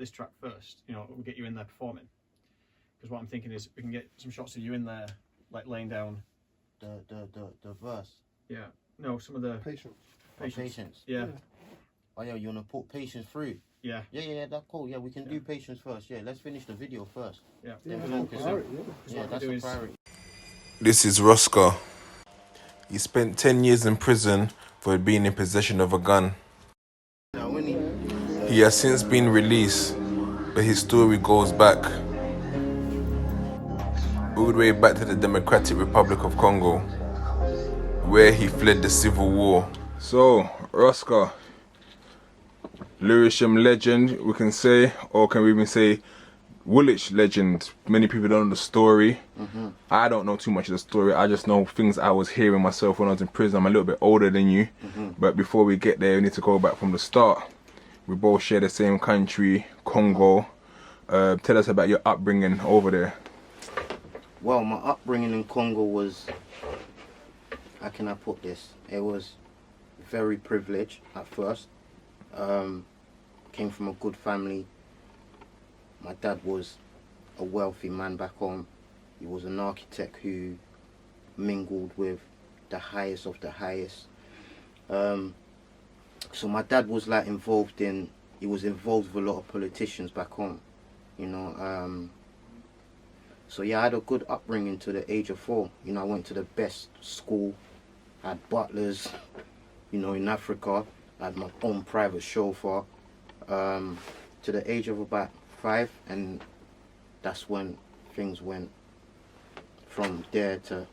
this track first. You know, we'll get you in there performing. Because what I'm thinking is we can get some shots of you in there, like laying down the verse. Yeah. No, some of the Patience. Yeah. Oh yeah, you wanna put Patience through? Yeah. Yeah, that's cool. Yeah, we can do Patience first. Yeah, let's finish the video first. Yeah. Then focus on. Yeah, that's a priority. This is Rosca. He spent 10 years in prison for being in possession of a gun. He has since been released, but his story goes back all the way back to the Democratic Republic of Congo, where he fled the civil war. So, Rosca, Lewisham legend, we can say, or can we even say Woolwich legend? Many people don't know the story. I don't know too much of the story. I just know things I was hearing myself when I was in prison. I'm a little bit older than you, but before we get there, we need to go back from the start. We both share the same country, Congo. Tell us about your upbringing over there. Well, my upbringing in Congo was, how can I put this? It was very privileged at first. Came from a good family. My dad was a wealthy man back home. He was an architect who mingled with the highest of the highest. So my dad was like he was involved with a lot of politicians back home, you know. So yeah, I had a good upbringing to the age of 4. You know, I went to the best school, had butlers, you know, in Africa. I had my own private chauffeur, to the age of about 5, and that's when things went from there to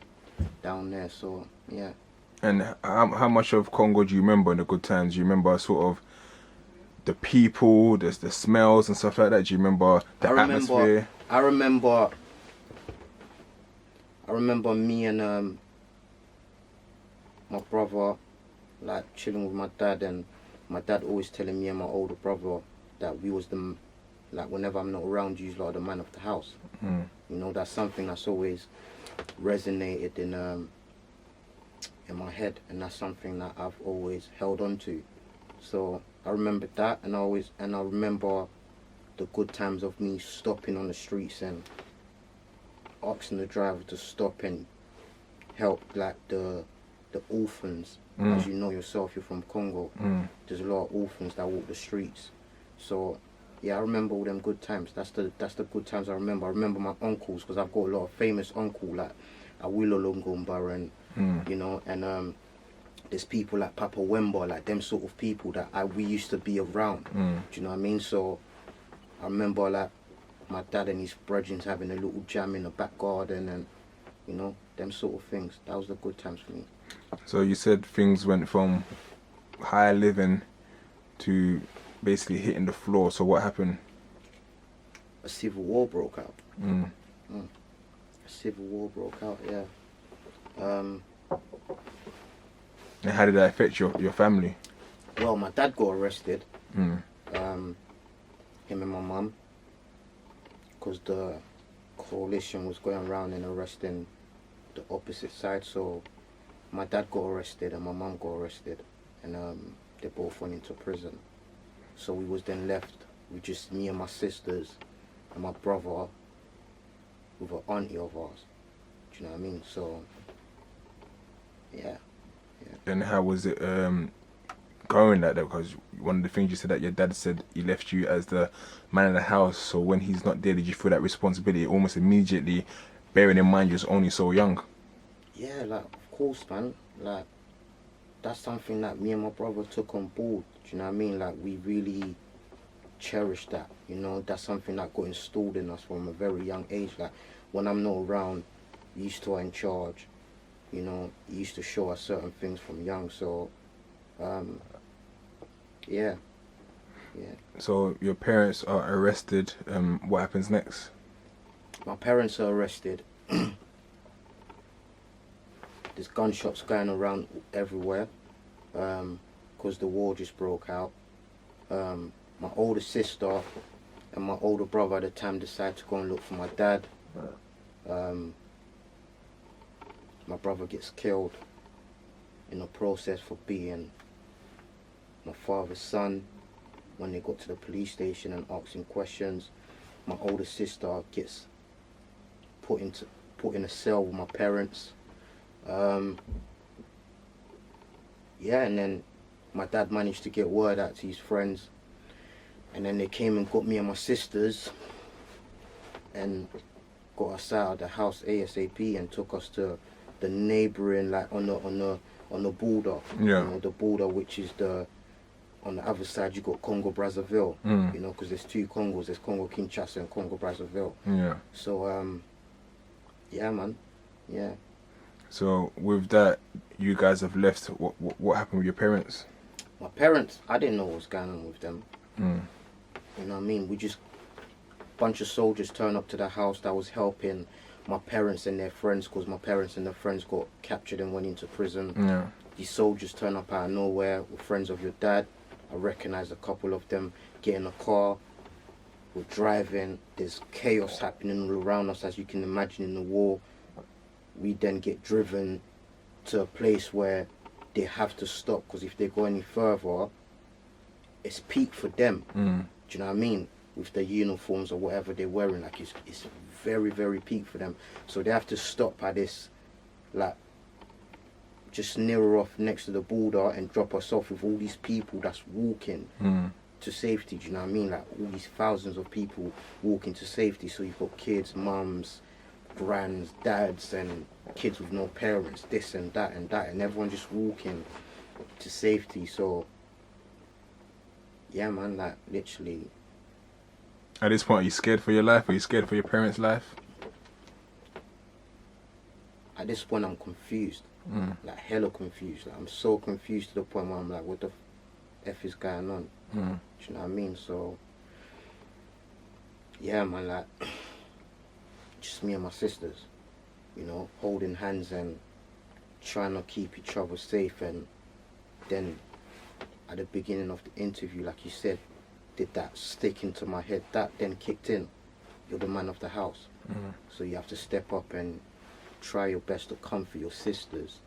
down there. So yeah. And how much of Congo do you remember in the good times? Do you remember sort of the people, the smells and stuff like that? Do you remember the atmosphere? I remember me and my brother like chilling with my dad, and my dad always telling me and my older brother that we was like whenever I'm not around, you are the man of the house. You know, that's something that's always resonated in my head, and that's something that I've always held on to. So I remember that, and I remember the good times of me stopping on the streets and asking the driver to stop and help like the orphans. As you know yourself, you're from Congo. There's a lot of orphans that walk the streets. So yeah, I remember all them good times. That's the good times I remember. I remember my uncles, because I've got a lot of famous uncles like Awilo Longomba and you know, and there's people like Papa Wemba, like them sort of people that we used to be around. Do you know what I mean? So I remember like my dad and his brethren having a little jam in the back garden, and you know, them sort of things. That was the good times for me. So you said things went from high living to basically hitting the floor. So what happened? A civil war broke out. A civil war broke out, yeah. And how did that affect your family? Well, my dad got arrested. Him and my mum, because the coalition was going around and arresting the opposite side. So my dad got arrested and my mum got arrested, and they both went into prison. So we was then left with just me and my sisters and my brother with an auntie of ours. Do you know what I mean? So yeah. And how was it going like that? Because one of the things you said, that your dad said he left you as the man of the house. So when he's not there, did you feel that responsibility almost immediately, bearing in mind you're only so young? Yeah, like, of course, man. Like, that's something that me and my brother took on board. Do you know what I mean? Like, we really cherished that. You know, that's something that got installed in us from a very young age. Like, when I'm not around, you still in charge. You know, he used to show us certain things from young. So, yeah. So your parents are arrested. What happens next? My parents are arrested. There's gunshots going around everywhere, because the war just broke out. My older sister and my older brother at the time decided to go and look for my dad. My brother gets killed in the process for being my father's son. when they got to the police station and asking questions. My older sister gets put in a cell with my parents. Yeah, and then my dad managed to get word out to his friends, and then they came and got me and my sisters and got us out of the house ASAP and took us to the neighbouring, like on the border. Yeah. You know, the border, which is on the other side you got Congo Brazzaville. You know, because there's two Congos. There's Congo Kinshasa and Congo Brazzaville. Yeah. So yeah, man. Yeah. So with that, you guys have left. What happened with your parents? My parents, I didn't know what was going on with them. Mm. You know what I mean? We just, bunch of soldiers turned up to the house that was helping my parents and their friends, because my parents and their friends got captured and went into prison. Yeah. These soldiers turn up out of nowhere with friends of your dad. I recognized a couple of them, get in a car, we're driving, there's chaos happening all around us, as you can imagine in the war. We then get driven to a place where they have to stop, because if they go any further, it's peak for them. Do you know what I mean? With their uniforms or whatever they're wearing, like it's very, very peak for them. So they have to stop at this, like, just nearer off next to the border and drop us off with all these people that's walking to safety. Do you know what I mean? Like all these thousands of people walking to safety. So you've got kids, mums, grands, dads, and kids with no parents, this and that, and everyone just walking to safety. So yeah, man, like literally. At this point, are you scared for your life? Are you scared for your parents' life? At this point, I'm confused. Like hella confused. Like, I'm so confused to the point where I'm like, what the F is going on? Do you know what I mean? So yeah, man, like just me and my sisters, you know, holding hands and trying to keep each other safe. And then at the beginning of the interview, like you said, did that stick into my head, that then kicked in. You're the man of the house. So you have to step up and try your best to comfort your sisters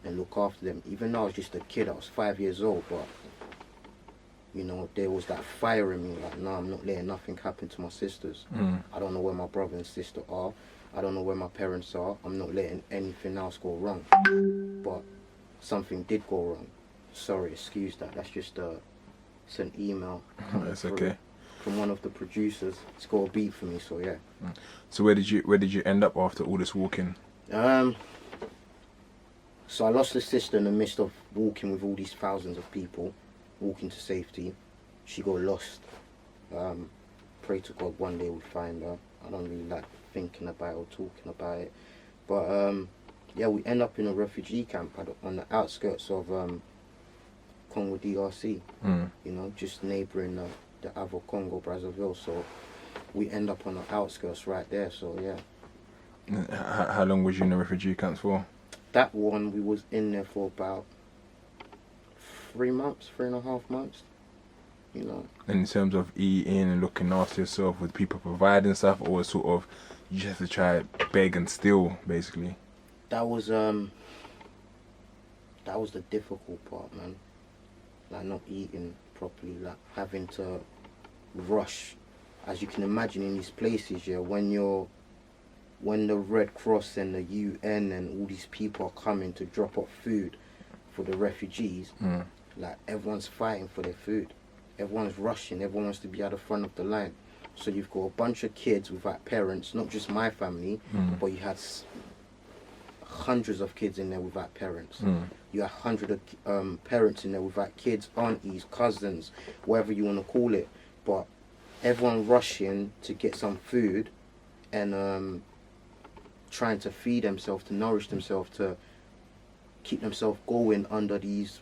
and look after them. Even though I was just a kid, I was 5 years old, but you know, there was that fire in me, like, no, I'm not letting nothing happen to my sisters. I don't know where my brother and sister are. I don't know where my parents are. I'm not letting anything else go wrong. But something did go wrong. Sorry, excuse that. That's just it's an email. That's okay. From one of the producers. It's got a beat for me, so yeah. So where did you end up after all this walking? So I lost a sister in the midst of walking with all these thousands of people, walking to safety. She got lost. Pray to God one day we find her. I don't really like thinking about it or talking about it. But yeah, we end up in a refugee camp on the outskirts of Congo DRC. You know, just neighbouring the other Congo Brazzaville. So we end up on the outskirts right there. So yeah. How long was you in the refugee camps for? That one, we was in there for about 3 months, 3.5 months, you know. And in terms of eating and looking after yourself, with people providing stuff, or sort of you just have to try beg and steal, basically? That was the difficult part, man. Like not eating properly, like having to rush, as you can imagine in these places, yeah, when the Red Cross and the UN and all these people are coming to drop off food for the refugees, like everyone's fighting for their food. Everyone's rushing, everyone wants to be at the front of the line. So you've got a bunch of kids without parents, not just my family, but you had hundreds of kids in there without parents. You had hundreds of parents in there without kids, aunties, cousins, whatever you want to call it. But everyone rushing to get some food and trying to feed themselves, to nourish themselves, to keep themselves going under these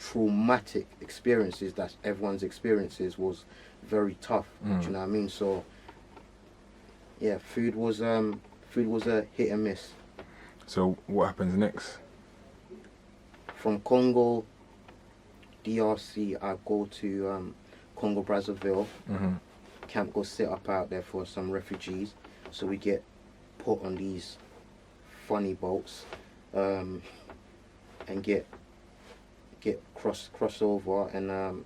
traumatic experiences that everyone's experiences was very tough. Do you know what I mean? So yeah, food was a hit and miss. So what happens next? From Congo DRC, I go to Congo Brazzaville. Camp goes set up out there for some refugees. So we get put on these funny boats and get cross over, and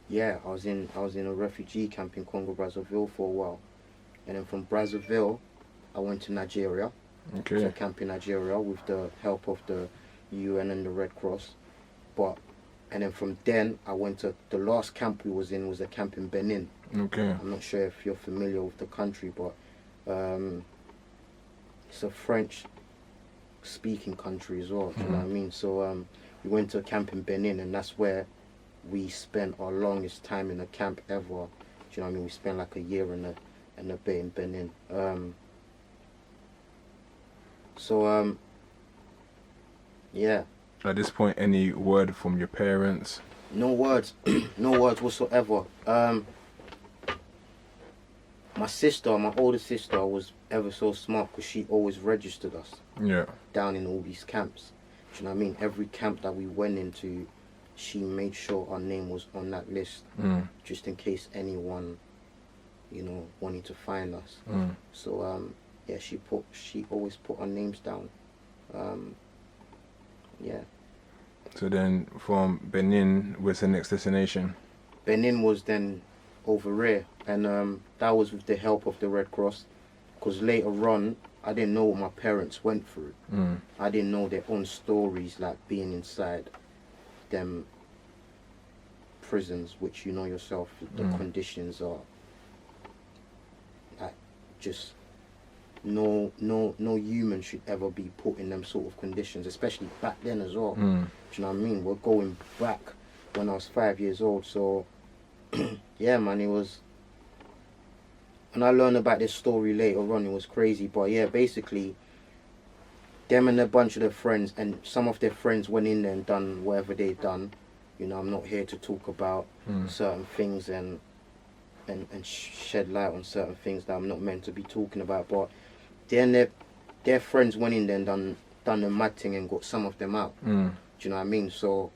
yeah, I was in a refugee camp in Congo Brazzaville for a while, and then from Brazzaville, I went to Nigeria. Okay. To a camp in Nigeria with the help of the UN and the Red Cross. And then from then, I went to the last camp we was in was a camp in Benin. Okay. I'm not sure if you're familiar with the country, but it's a French-speaking country as well. Do you know what I mean? So we went to a camp in Benin, and that's where we spent our longest time in a camp ever. Do you know what I mean? We spent like a year and a bit in Benin. Yeah. At this point, any word from your parents? No words, no words whatsoever. My sister, my older sister, was ever so smart because she always registered us. Yeah. Down in all these camps. Do you know what I mean? Every camp that we went into, she made sure our name was on that list, just in case anyone, wanted to find us. So yeah, she always put our names down. Yeah. So then, from Benin, where's the next destination? Benin was then over here, and that was with the help of the Red Cross, because later on, I didn't know what my parents went through. I didn't know their own stories, like being inside them prisons, which you know yourself, the conditions are like just no human should ever be put in them sort of conditions, especially back then as well. Do you know what I mean? We're going back when I was 5 years old, so yeah, man, it was. When I learned about this story later on, it was crazy. But yeah, basically, them and a bunch of their friends, and some of their friends went in there and done whatever they've done. I'm not here to talk about certain things and shed light on certain things that I'm not meant to be talking about. But then their friends went in there and done the mad thing and got some of them out. Do you know what I mean? So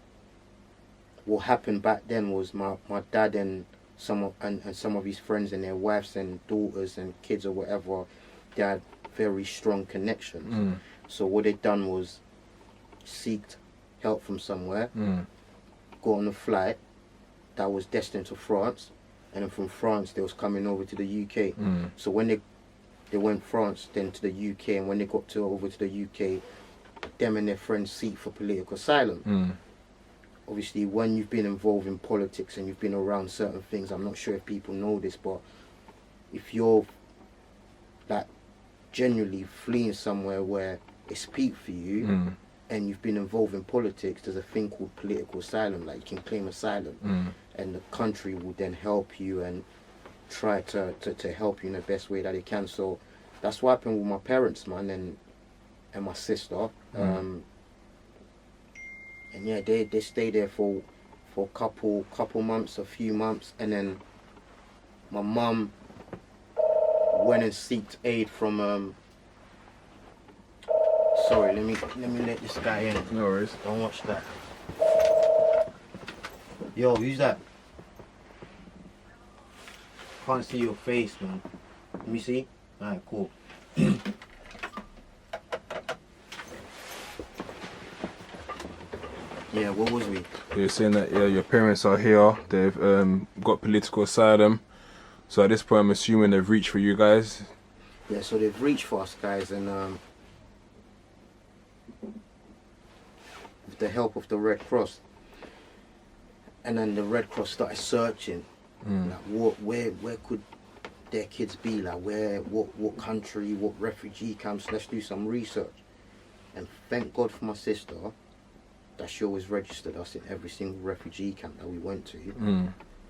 what happened back then was my dad and some of his friends and their wives and daughters and kids or whatever, they had very strong connections. So what they done was seeked help from somewhere, got on a flight that was destined to France, and then from France they was coming over to the UK. So when they went France, then to the UK, and when they got over to the UK, them and their friends seek for political asylum. Obviously, when you've been involved in politics and you've been around certain things, I'm not sure if people know this, but if you're like genuinely fleeing somewhere where it's peak for you and you've been involved in politics, there's a thing called political asylum. Like, you can claim asylum and the country will then help you and try to help you in the best way that it can. So that's what happened with my parents, man, and my sister. And yeah, they stayed there for a couple months, a few months, and then my mum went and sought aid from sorry, let me let this guy in. No worries. Don't watch that. Yo, who's that? Can't see your face, man. Let me see. Alright, cool. Yeah, what was we? You're saying that your parents are here, they've got political asylum, so at this point I'm assuming they've reached for you guys. Yeah, so they've reached for us guys, and with the help of the Red Cross, and then the Red Cross started searching, like where could their kids be, like what country, what refugee camps, let's do some research. And thank God for my sister that she always registered us in every single refugee camp that we went to.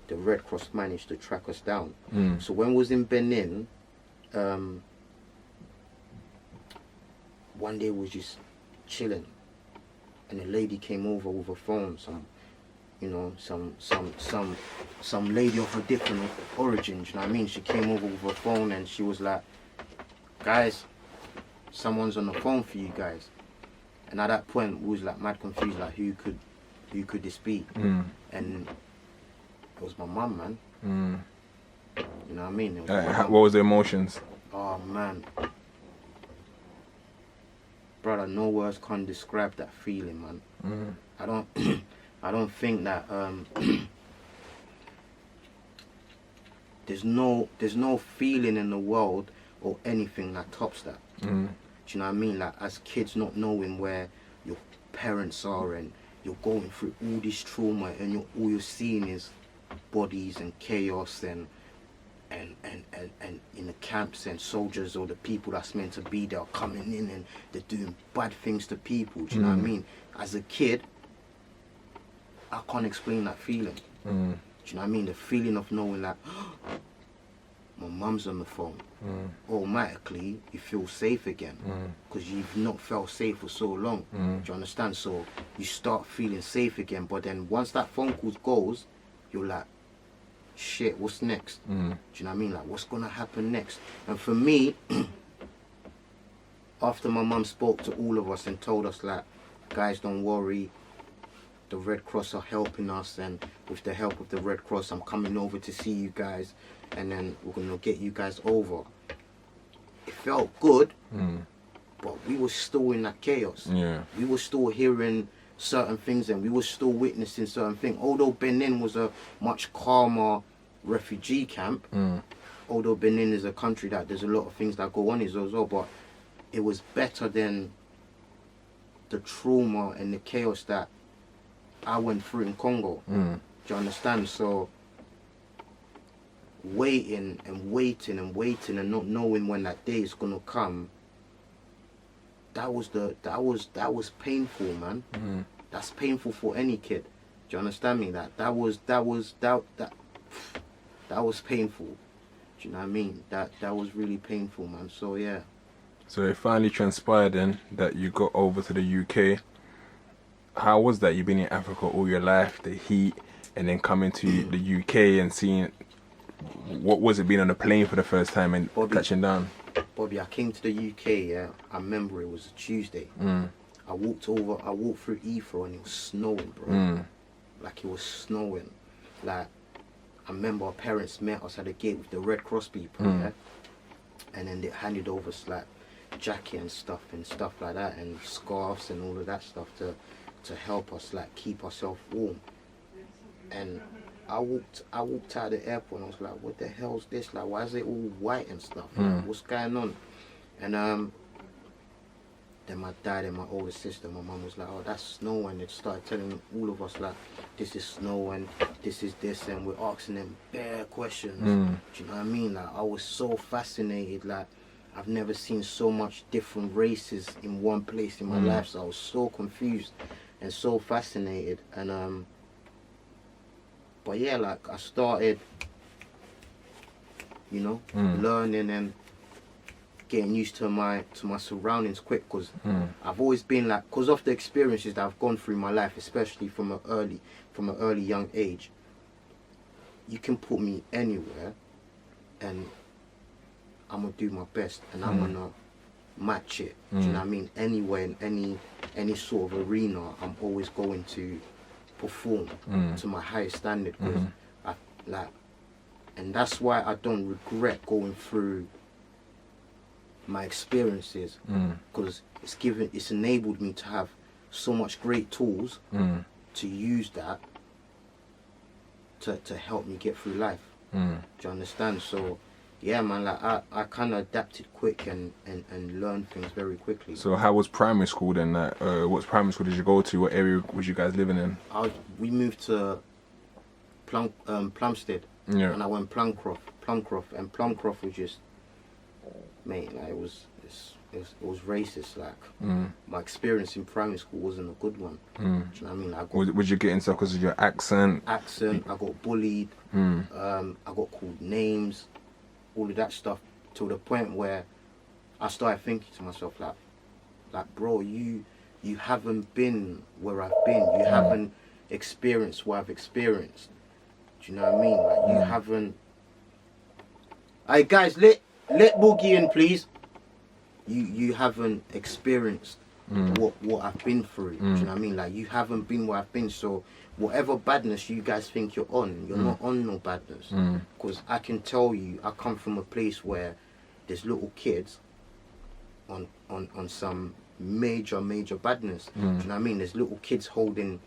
The Red Cross managed to track us down. So when we was in Benin, one day we was just chilling, and a lady came over with a phone, some lady of a different origin, you know what I mean? She came over with a phone and she was like, guys, someone's on the phone for you guys. And at that point, we was like mad confused, like who could this be? And it was my mum, man. You know what I mean? It was What was the emotions? Oh man, brother, no words can describe that feeling, man. I don't think that there's no feeling in the world or anything that tops that. Do you know what I mean? Like, as kids, not knowing where your parents are, and you're going through all this trauma, and all you're seeing is bodies and chaos and in the camps, and soldiers or the people that's meant to be there are coming in and they're doing bad things to people. Do you know what I mean? As a kid, I can't explain that feeling. Do you know what I mean? The feeling of knowing that my mum's on the phone. Automatically, you feel safe again because you've not felt safe for so long. Do you understand? So you start feeling safe again. But then once that phone call goes, you're like, shit, what's next? Do you know what I mean? Like, what's gonna happen next? And for me, after my mum spoke to all of us and told us, like, guys, don't worry, the Red Cross are helping us, and with the help of the Red Cross, I'm coming over to see you guys, and then we're gonna get you guys over. It felt good, but we were still in that chaos. We were still hearing certain things, and we were still witnessing certain things. Although Benin was a much calmer refugee camp, although Benin is a country that there's a lot of things that go on as well, but it was better than the trauma and the chaos that I went through in Congo. Do you understand? So waiting and waiting and waiting and not knowing when that day is gonna come, that was painful, man. That's painful for any kid. Do you understand me? That was painful. Do you know what I mean? That was really painful, man. So yeah. So it finally transpired then that you got over to the UK. How was that? You've been in Africa all your life, the heat, and then coming to the UK and seeing, what was it being on a plane for the first time and touching down? Bobby, I came to the UK, yeah. I remember it was a Tuesday. I walked through Heathrow and it was snowing, bro. Like, it was snowing. Like, I remember our parents met us at the gate with the Red Cross people, yeah. And then they handed over us, like, jacket and stuff like that, and scarves and all of that stuff to help us, like, keep ourselves warm. And I walked out of the airport and I was like, what the hell's this? Like, why is it all white and stuff? Like, what's going on? And then my dad and my older sister, my mum was like, oh, that's snow, and they started telling all of us, like, this is snow and this is this, and we're asking them bare questions. Do you know what I mean? Like, I was so fascinated. Like, I've never seen so much different races in one place in my life, so I was so confused and so fascinated. And but yeah, like, I started, you know, learning and getting used to my surroundings quick, because I've always been like, because of the experiences that I've gone through in my life, especially from an early young age, you can put me anywhere and I'm gonna do my best, and I'm gonna match it. Do you know what I mean? Anywhere, in any sort of arena, I'm always going to perform to my highest standard, because and that's why I don't regret going through my experiences, because it's enabled me to have so much great tools to use that to help me get through life. Do you understand? So yeah, man, like, I kind of adapted quick and learned things very quickly. So how was primary school then? What primary school did you go to? What area was you guys living in? We moved to Plumstead, and I went Plumcroft, and Plumcroft was just, mate, like, it was racist. Like, my experience in primary school wasn't a good one. Do you know what I mean? Would you get into because of your accent? I got bullied. I got called names, all of that stuff, to the point where I started thinking to myself, like, bro, you haven't been where I've been. You haven't experienced what I've experienced. Do you know what I mean? Like, you haven't. Hey guys, let Boogie in, please. You haven't experienced what I've been through. Do you know what I mean? Like, you haven't been where I've been, so whatever badness you guys think you're on, you're not on no badness. Because I can tell you, I come from a place where there's little kids on some major badness. Do you know what I mean? There's little kids holding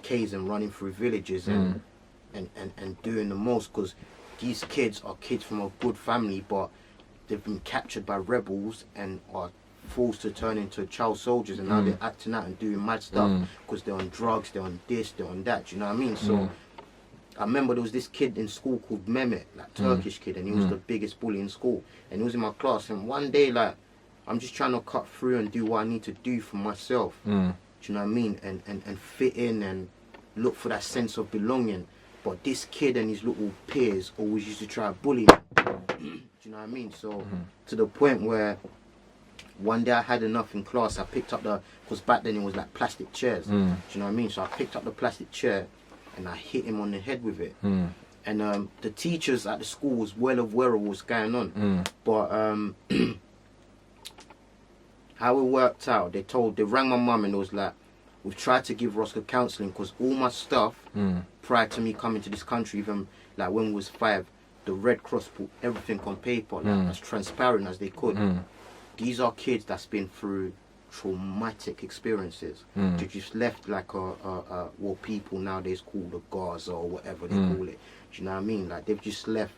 Ks and running through villages and doing the most, because these kids are kids from a good family, but they've been captured by rebels and are forced to turn into child soldiers, and now they're acting out and doing mad stuff because they're on drugs, they're on this, they're on that. Do you know what I mean? So I remember there was this kid in school called Mehmet, like Turkish kid, and he was the biggest bully in school, and he was in my class. And one day, like, I'm just trying to cut through and do what I need to do for myself. Do you know what I mean? And fit in and look for that sense of belonging. But this kid and his little peers always used to try to bully me. Do you know what I mean? So to the point where one day I had enough in class. I picked up because back then it was like plastic chairs. Do you know what I mean? So I picked up the plastic chair and I hit him on the head with it. And the teachers at the school was well aware of what's going on. But how it worked out, they rang my mum and it was like, we've tried to give Rosca counselling because all my stuff prior to me coming to this country, even like when we was 5, the Red Cross put everything on paper, like as transparent as they could. These are kids that's been through traumatic experiences. They just left like what people nowadays call the Gaza or whatever they call it. Do you know what I mean? Like they've just left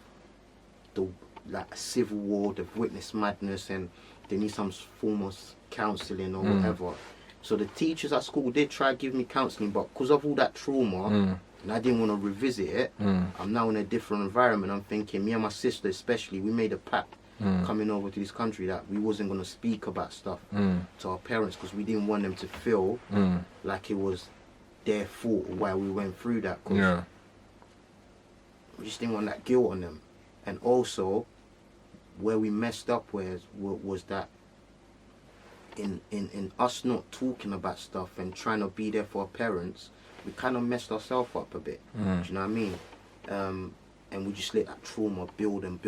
like a civil war, they've witnessed madness, and they need some form of counselling or whatever. So the teachers at school did try to give me counselling, but because of all that trauma, and I didn't want to revisit it, I'm now in a different environment. I'm thinking, me and my sister especially, we made a pact coming over to this country that we wasn't going to speak about stuff to our parents because we didn't want them to feel like it was their fault why we went through that. Cause we just didn't want that guilt on them. And also, where we messed up was that in us not talking about stuff and trying to be there for our parents, we kind of messed ourselves up a bit. Do you know what I mean? And we just let that trauma build and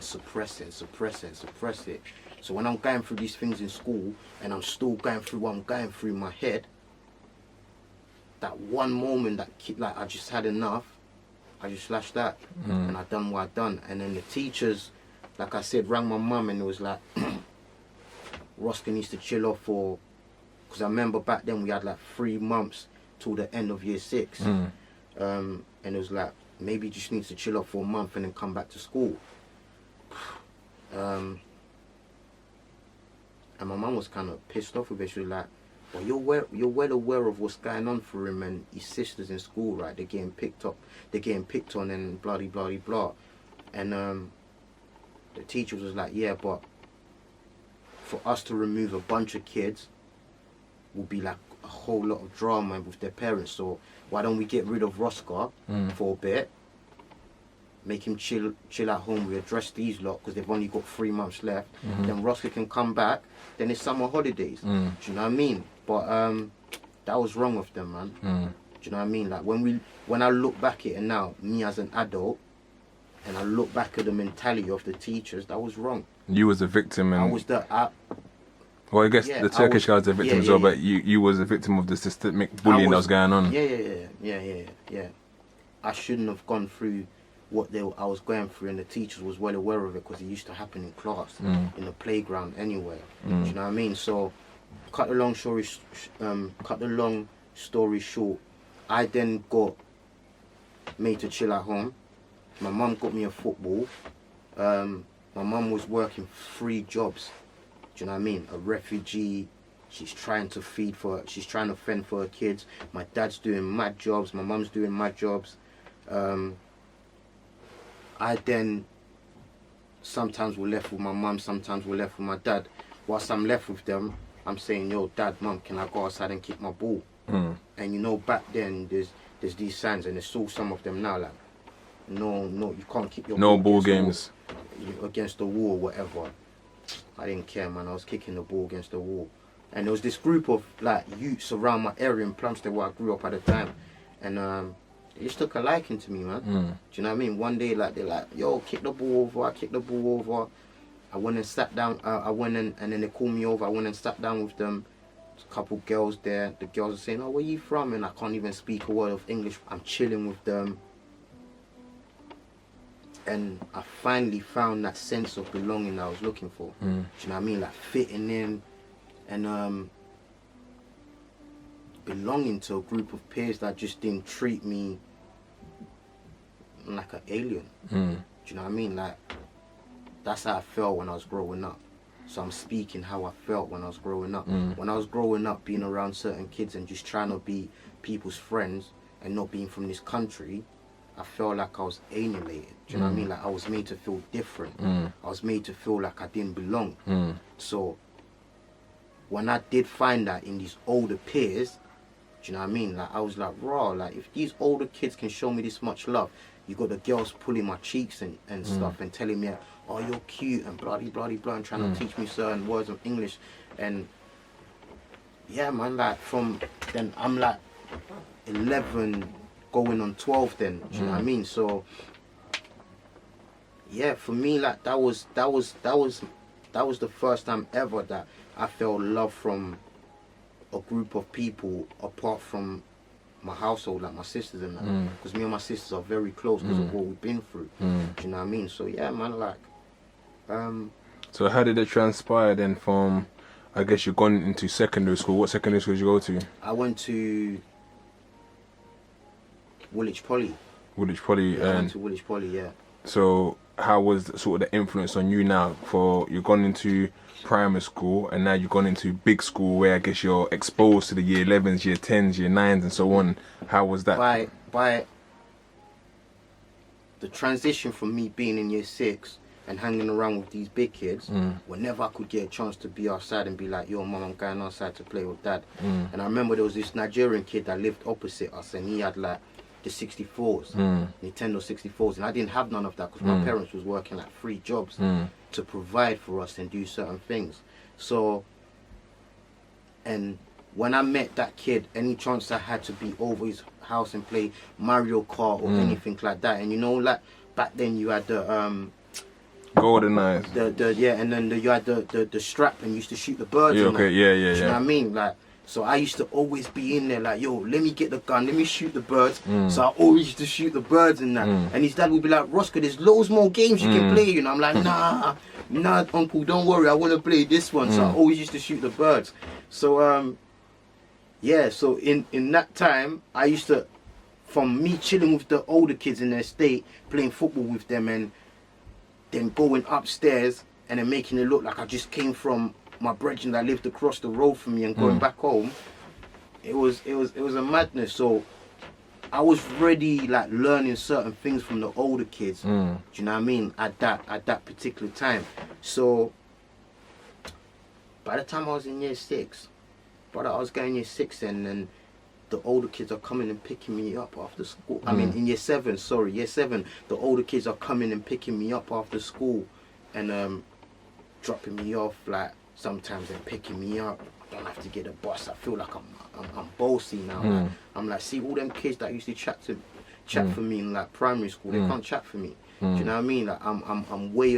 suppress it. So when I'm going through these things in school and I'm still going through what I'm going through in my head, that one moment that like I just had enough, I just slashed that and I done what I done. And then the teachers, like I said, rang my mum and it was like, Rosca needs to chill off because I remember back then we had like 3 months till the end of year 6. And it was like, maybe he just needs to chill off for a month and then come back to school. And my mum was kind of pissed off with it. She was like, well, you're well aware of what's going on for him and his sisters in school, right? They're getting picked on and blah, blah, blah, blah. And the teacher was like, yeah, but for us to remove a bunch of kids will be like a whole lot of drama with their parents. So why don't we get rid of Rosca for a bit, make him chill at home, we address these lot because they've only got 3 months left. Then Rosca can come back, then it's summer holidays. Do you know what I mean? But that was wrong of them, man. Do you know what I mean? Like when I look back at it now, me as an adult, and I look back at the mentality of the teachers, that was wrong. You was a victim, and I was well, I guess the Turkish guy was a victim as well, but you was a victim of the systemic bullying that was going on. Yeah. I shouldn't have gone through what I was going through, and the teachers was well aware of it because it used to happen in class, in the playground, anywhere. Do you know what I mean? So, cut the long story short, I then got made to chill at home. My mum got me a football. My mum was working 3 jobs. Do you know what I mean? A refugee, she's trying to fend for her kids. My dad's doing mad jobs, my mum's doing mad jobs. I then sometimes we're left with my mum, sometimes we're left with my dad. Whilst I'm left with them, I'm saying, yo, dad, mum, can I go outside and kick my ball? And you know, back then there's these signs, and there's still some of them now, like, no, you can't kick your ball games against the wall, whatever. I didn't care, man. I was kicking the ball against the wall. And there was this group of like youths around my area in Plumstead where I grew up at the time. And they just took a liking to me, man. Do you know what I mean? One day, like, they're like, yo, kick the ball over. I kicked the ball over. I went and sat down. And then they called me over. I went and sat down with them. There's a couple girls there. The girls are saying, oh, where you from? And I can't even speak a word of English. I'm chilling with them. And I finally found that sense of belonging that I was looking for. Do you know what I mean? Like fitting in and belonging to a group of peers that just didn't treat me like an alien. Do you know what I mean? Like, that's how I felt when I was growing up. So I'm speaking how I felt when I was growing up. When I was growing up, being around certain kids and just trying to be people's friends and not being from this country, I felt like I was alienated. Do you know what I mean? Like, I was made to feel different. I was made to feel like I didn't belong. So when I did find that in these older peers, do you know what I mean? Like, I was like, raw, like, if these older kids can show me this much love, you got the girls pulling my cheeks and stuff and telling me, oh, you're cute and bloody and trying to teach me certain words of English. And yeah, man, like, from then I'm like 11 going on 12 then, do you know what I mean? So yeah, for me, like, that was the first time ever that I felt love from a group of people apart from my household, like my sisters and that, because me and my sisters are very close because of what we've been through. Do you know what I mean? So yeah, man, like, So how did it transpire then from, I guess you've gone into secondary school? What secondary school did you go to? I went to Woolwich Poly. Woolwich Poly. Yeah, I went to Woolwich Poly, yeah. So how was sort of the influence on you now? For you've gone into primary school and now you've gone into big school where I guess you're exposed to the year 11s, year 10s, year 9s and so on. How was that? By the transition from me being in year 6 and hanging around with these big kids, whenever I could get a chance to be outside and be like, yo, mum, I'm going outside to play with dad. And I remember there was this Nigerian kid that lived opposite us and he had like the 64s, Nintendo 64s, and I didn't have none of that because my parents was working like 3 jobs to provide for us and do certain things. So, and when I met that kid, any chance I had to be over his house and play Mario Kart or anything like that, and you know, like back then you had the Golden Eyes. Yeah, and then you had the strap and you used to shoot the birds. Yeah, and okay, that. yeah. Do you know what I mean? Like, so I used to always be in there like, yo, let me get the gun, let me shoot the birds. So I always used to shoot the birds and that. And his dad would be like, Rosca, there's loads more games you can play, you know. I'm like, nah, uncle, don't worry, I want to play this one. So I always used to shoot the birds. So yeah, so in that time, I used to, from me chilling with the older kids in their estate, playing football with them and then going upstairs and then making it look like I just came from my brethren that lived across the road from me and going back home, it was a madness. So I was already like learning certain things from the older kids. Do you know what I mean? At that particular time. So by the time I was in year 6, brother, I was going year 6 and the older kids are coming and picking me up after school. I mean, in year 7, year 7, the older kids are coming and picking me up after school and dropping me off, like, sometimes they're picking me up. I don't have to get a bus. I feel like I'm bossy now. Like, I'm like, see all them kids that used to chat for me in like primary school, they can't chat for me. Do you know what I mean? Like, I'm way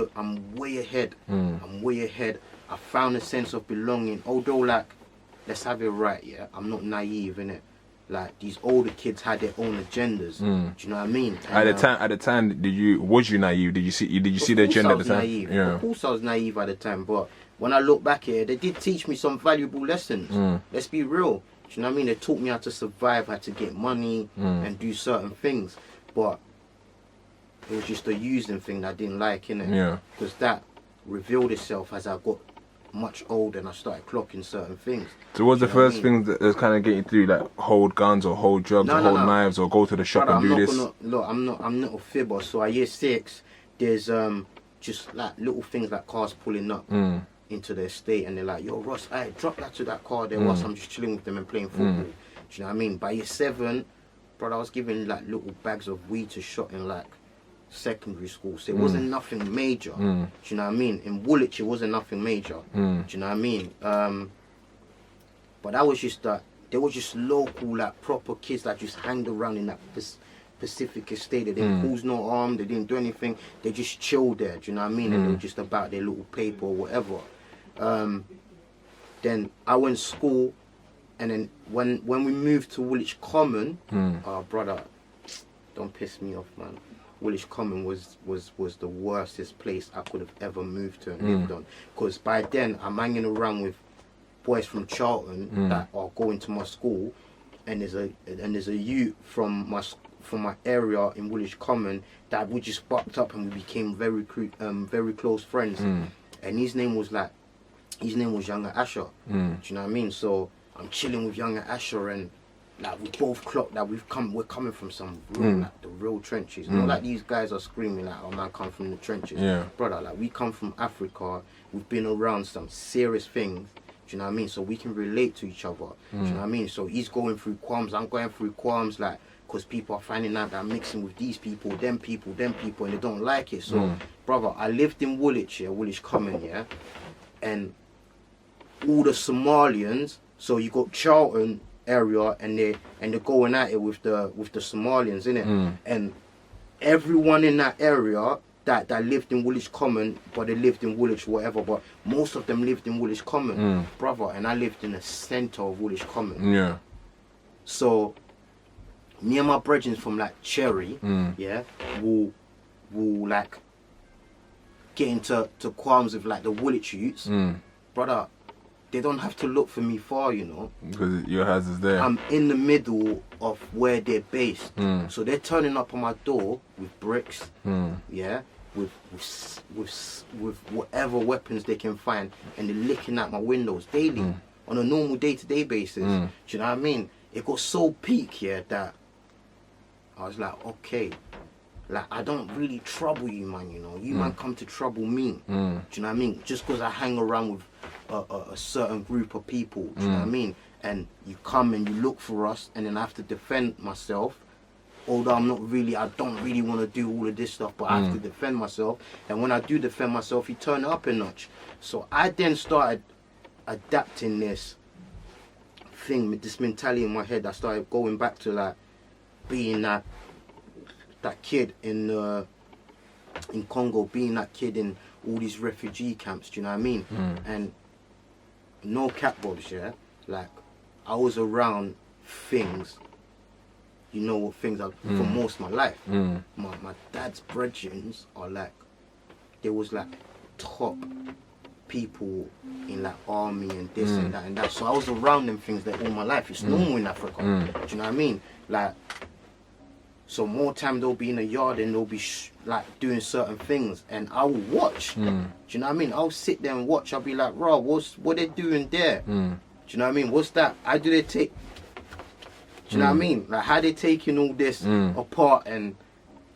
ahead. I'm way ahead. I found a sense of belonging. Although, like, let's have it right, yeah. I'm not naive, innit? Like, these older kids had their own agendas. Do you know what I mean? And, at the time, was you naive? Did you see the agenda at the time? Naive. Yeah. Of course I was naive at the time, but when I look back at it, they did teach me some valuable lessons. Let's be real. Do you know what I mean? They taught me how to survive, how to get money and do certain things. But it was just a using thing that I didn't like, innit? Yeah. Because that revealed itself as I got much older and I started clocking certain things. So what's the first thing that's kind of getting you to do, like hold guns or hold drugs or hold knives or go to the shop and do this? Look, I'm not a fibber. So at year 6, there's just like little things like cars pulling up into the estate and they're like, yo, Ross, hey, drop that to that car there whilst I'm just chilling with them and playing football. Do you know what I mean? By year 7, brother, I was giving like little bags of weed to shot in like secondary school, so it wasn't nothing major. Do you know what I mean? In Woolwich, it wasn't nothing major. Do you know what I mean? But that was just that. They were just local, like proper kids that just hanged around in that Pacific estate. They didn't cause no harm. They didn't do anything. They just chilled there. Do you know what I mean? And they were just about their little paper or whatever. Then I went to school, and then when we moved to Woolwich Common, brother, don't piss me off, man. Woolwich Common was the worstest place I could have ever moved to and lived on. Because by then I'm hanging around with boys from Charlton that are going to my school, and there's a youth from from my area in Woolwich Common that we just bucked up and we became very close friends. And his name was Younger Asher. Do you know what I mean? So I'm chilling with Younger Asher, and like we both clocked that we're coming from some real, like the real trenches. Not like these guys are screaming like, oh man, come from the trenches. Brother, like we come from Africa. We've been around some serious things. Do you know what I mean? So we can relate to each other. Do you know what I mean? So he's going through qualms, I'm going through qualms, like, because people are finding out that I'm mixing with these people, them people, and they don't like it. So, brother, I lived in Woolwich, Woolwich Common, and all the Somalians. So you got Charlton area, and they're going at it with the Somalians, innit? And everyone in that area that lived in Woolwich Common, but they lived in Woolwich whatever, but most of them lived in Woolwich Common, brother, and I lived in the centre of Woolwich Common. So me and my brethren from like Cherry, will like get into qualms with like the Woolwich youths, brother. They don't have to look for me far, you know, because your house is there. I'm in the middle of where they're based, so they're turning up on my door with bricks, with whatever weapons they can find, and they're licking at my windows daily on a normal day-to-day basis. Do you know what I mean? It got so peak, that I was like, okay, like I don't really trouble you, man. You know, you man come to trouble me. Do you know what I mean? Just because I hang around with a certain group of people. Do you know what I mean? And you come and you look for us, and then I have to defend myself. Although I don't really want to do all of this stuff, but I have to defend myself. And when I do defend myself, you turn it up a notch. So I then started adapting this thing, with this mentality in my head. I started going back to like being that kid in Congo, being that kid in all these refugee camps. Do you know what I mean? And no cap, Bobs, like I was around things. You know what things are for most of my life. My dad's brethren are like, there was like top people in like army and this and that and that. So I was around them things like all my life. It's normal in Africa. Do you know what I mean? Like, so more time they'll be in the yard and they'll be like doing certain things, and I will watch. Do you know what I mean? I'll sit there and watch. I'll be like, bro, what they doing there? Do you know what I mean? What's that? How do they take? Do you know what I mean? Like how they taking all this apart, and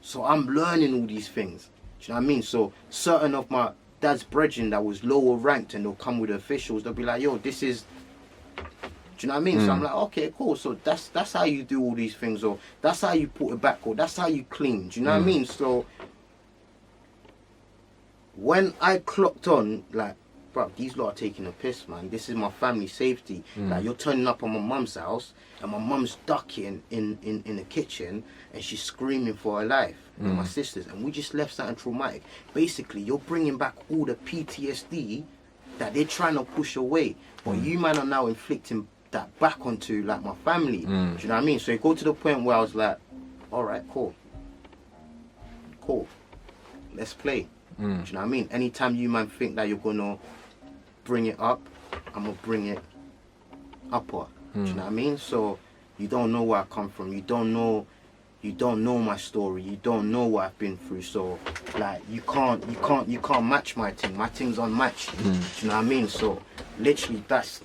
so I'm learning all these things. Do you know what I mean? So certain of my dad's brethren that was lower ranked, and they'll come with the officials. They'll be like, yo, this is. Do you know what I mean? So I'm like, okay, cool. So that's how you do all these things, or that's how you put it back, or that's how you clean. Do you know what I mean? So when I clocked on, like, bro, these lot are taking a piss, man. This is my family safety. Like, you're turning up on my mum's house, and my mum's ducking in the kitchen, and she's screaming for her life, and my sisters, and we just left something traumatic. Basically, you're bringing back all the PTSD that they're trying to push away, but you man are now inflicting that back onto like my family. Do you know what I mean? So it got to the point where I was like, all right, cool, let's play. Do you know what I mean? Anytime you man think that you're gonna bring it up, I'm gonna bring it upper. Do you know what I mean? So you don't know where I come from, you don't know my story, you don't know what I've been through. So like you can't match my thing. My thing's unmatched. Do you know what I mean? So literally that's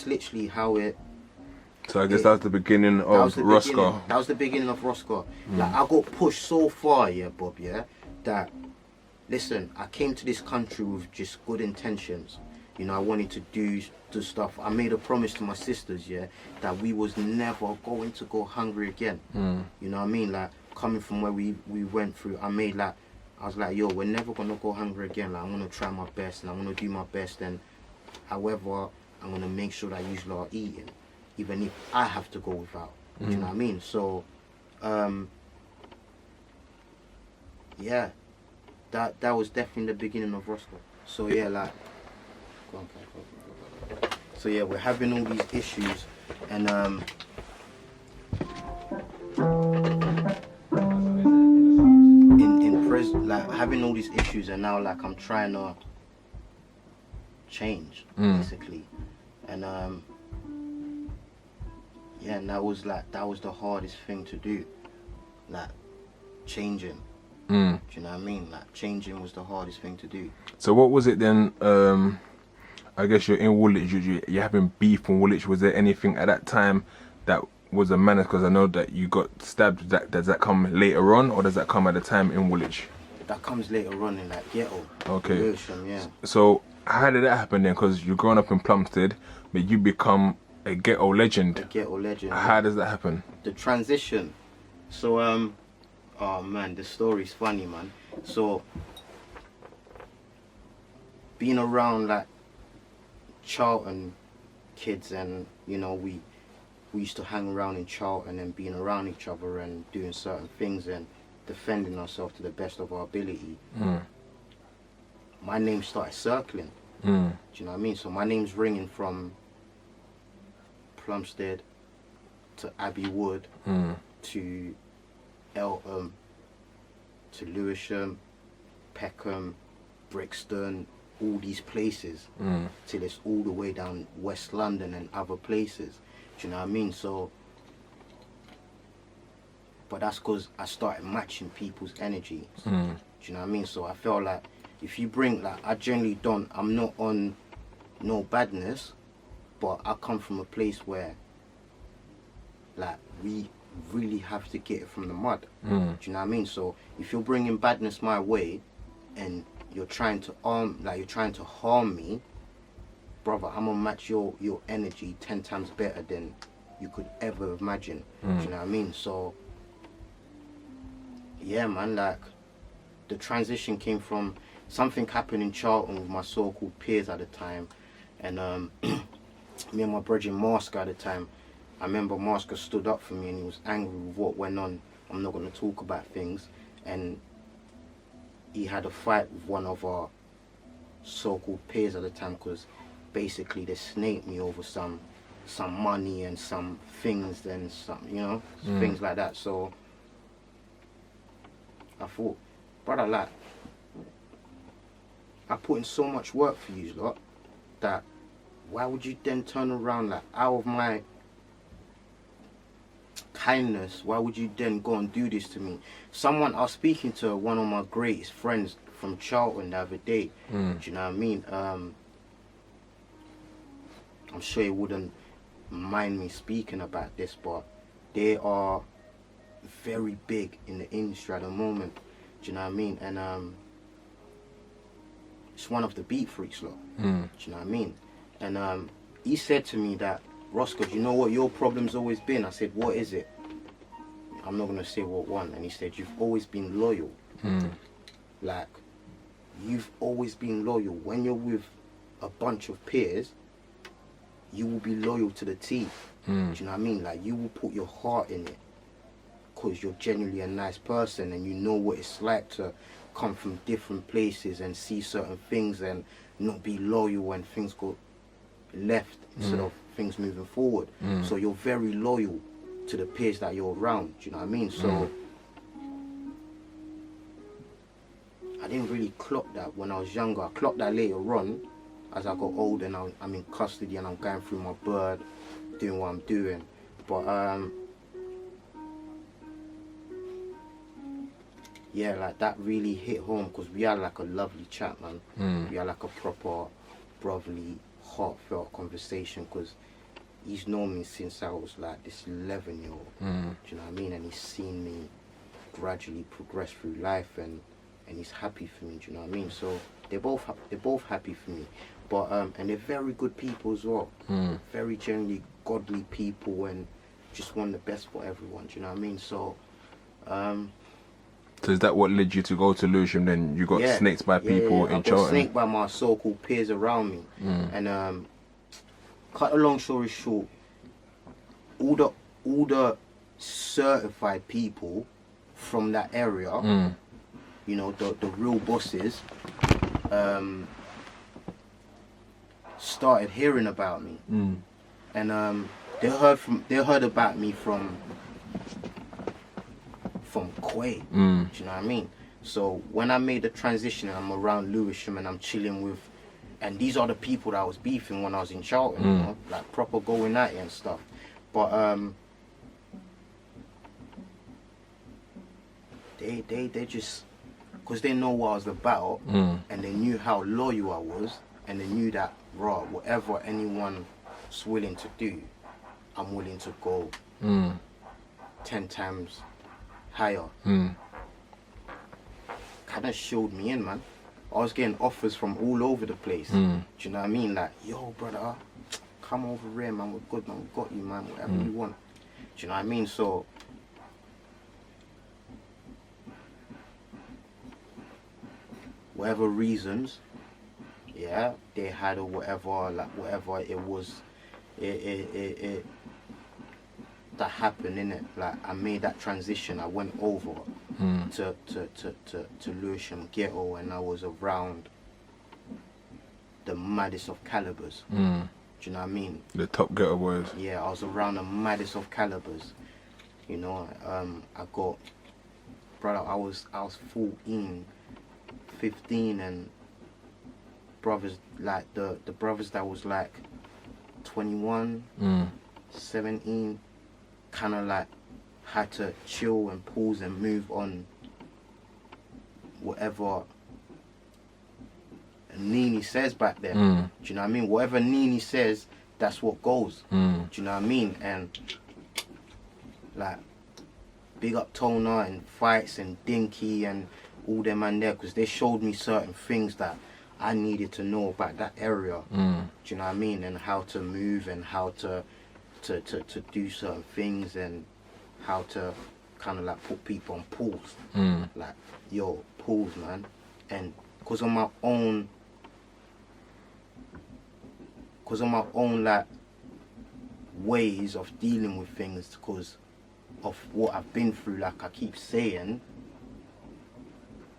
literally how it. So I guess that's the beginning of Rosca. That was the beginning of Rosca. Like I got pushed so far, Bob, that listen, I came to this country with just good intentions. You know, I wanted to do stuff. I made a promise to my sisters, that we was never going to go hungry again. You know what I mean? Like coming from where we went through, I was like, yo, we're never gonna go hungry again. Like I'm gonna try my best, and I'm gonna do my best, and however I'm gonna make sure that you lot are eating, even if I have to go without. Do you know what I mean? So that was definitely the beginning of Rosca. So like so we're having all these issues, and in prison, like having all these issues, and now like I'm trying to change basically, and Yeah, and that was the hardest thing to do, like changing. Do you know what I mean? Like changing was the hardest thing to do. So what was it then? I guess you're in Woolwich. You're having beef in Woolwich. Was there anything at that time that was a menace? Because I know that you got stabbed. Does that come later on, or does that come at the time in Woolwich? That comes later on in that ghetto. Okay. Lewisham, yeah. So how did that happen then? Because you're growing up in Plumstead, but you become a ghetto legend. A ghetto legend. How does that happen? The transition. So oh man, the story's funny, man. So being around like Charlton kids, and you know, we used to hang around in Charlton and being around each other and doing certain things and defending ourselves to the best of our ability. My name started circling. Do you know what I mean? So my name's ringing from Plumstead to Abbey Wood to Eltham to Lewisham, Peckham, Brixton, all these places, till it's all the way down West London and other places. Do you know what I mean? So, but that's because I started matching people's energy. Do you know what I mean? So I felt like if you bring, like, I generally don't, I'm not on no badness, but I come from a place where, like, we really have to get it from the mud. Do you know what I mean? So if you're bringing badness my way and you're trying to harm me, brother, I'm gonna match your energy 10 times better than you could ever imagine. Do you know what I mean? So yeah, man, like the transition came from something happened in Charlton with my so-called peers at the time, and me and my brother Rosca at the time, I remember Rosca stood up for me and he was angry with what went on. I'm not going to talk about things. And he had a fight with one of our so-called peers at the time, because basically they snaked me over some money and some things and some, you know, things like that. So I thought, brother, like, I put in so much work for you lot that why would you then turn around, like, out of my kindness, why would you then go and do this to me? I was speaking to one of my greatest friends from Charlton the other day. Do you know what I mean? I'm sure he wouldn't mind me speaking about this, but they are very big in the industry at the moment. Do you know what I mean? And it's one of the beat freaks lot. Do you know what I mean? And he said to me that, Rosca, do you know what your problem's always been? I said, what is it? I'm not going to say what one. And he said, you've always been loyal. Like, you've always been loyal. When you're with a bunch of peers, you will be loyal to the team. Do you know what I mean? Like, you will put your heart in it because you're genuinely a nice person and you know what it's like to come from different places and see certain things and not be loyal when things go left instead of things moving forward. So you're very loyal to the peers that you're around. Do you know what I mean? So I didn't really clock that when I was younger. I clocked that later on as I got older and I'm in custody and I'm going through my bird, doing what I'm doing. But yeah, like that really hit home because we had like a lovely chat, man. We had like a proper brotherly, heartfelt conversation because he's known me since I was like this 11-year-old. Do you know what I mean? And he's seen me gradually progress through life and he's happy for me. Do you know what I mean? So they're both happy for me. But and they're very good people as well. Very generally godly people and just want the best for everyone. Do you know what I mean? So so is that what led you to go to Lewisham then? You got snaked by people in Charlton? I got snaked by my so-called peers around me. And cut a long story short, all the certified people from that area, you know, the real bosses, started hearing about me. And they heard about me from Quay. Do you know what I mean? So when I made the transition and I'm around Lewisham and I'm chilling with, and these are the people that I was beefing when I was in Charlton, you know, like proper going at it and stuff. But they just, because they know what I was about, and they knew how loyal I was, and they knew that, raw, whatever anyone's willing to do, I'm willing to go 10 times higher. Kind of showed me in, man. I was getting offers from all over the place. Do you know what I mean? Like, yo, brother, come over here, man. We're good, man. We got you, man. Whatever you want. Do you know what I mean? So, whatever reasons, yeah, they had, or whatever, like whatever it was, it that happened, innit? Like, I made that transition. I went over to Lewisham Ghetto, and I was around the maddest of calibers. Do you know what I mean? The top Ghetto Boys. Yeah, I was around the maddest of calibers. You know, I got, brother, I was 14, 15, and brothers, like the brothers that was like 21, 17, kind of like had to chill and pause and move on whatever Nini says back then. Do you know what I mean? Whatever Nini says, that's what goes. Do you know what I mean? And like, big up Toner and Fights and Dinky and all them man there, because they showed me certain things that I needed to know about that area. Do you know what I mean? And how to move, and how to do certain things, and how to kind of like put people on pause. Like, yo, pause, man. And because of my own like ways of dealing with things, because of what I've been through, like I keep saying,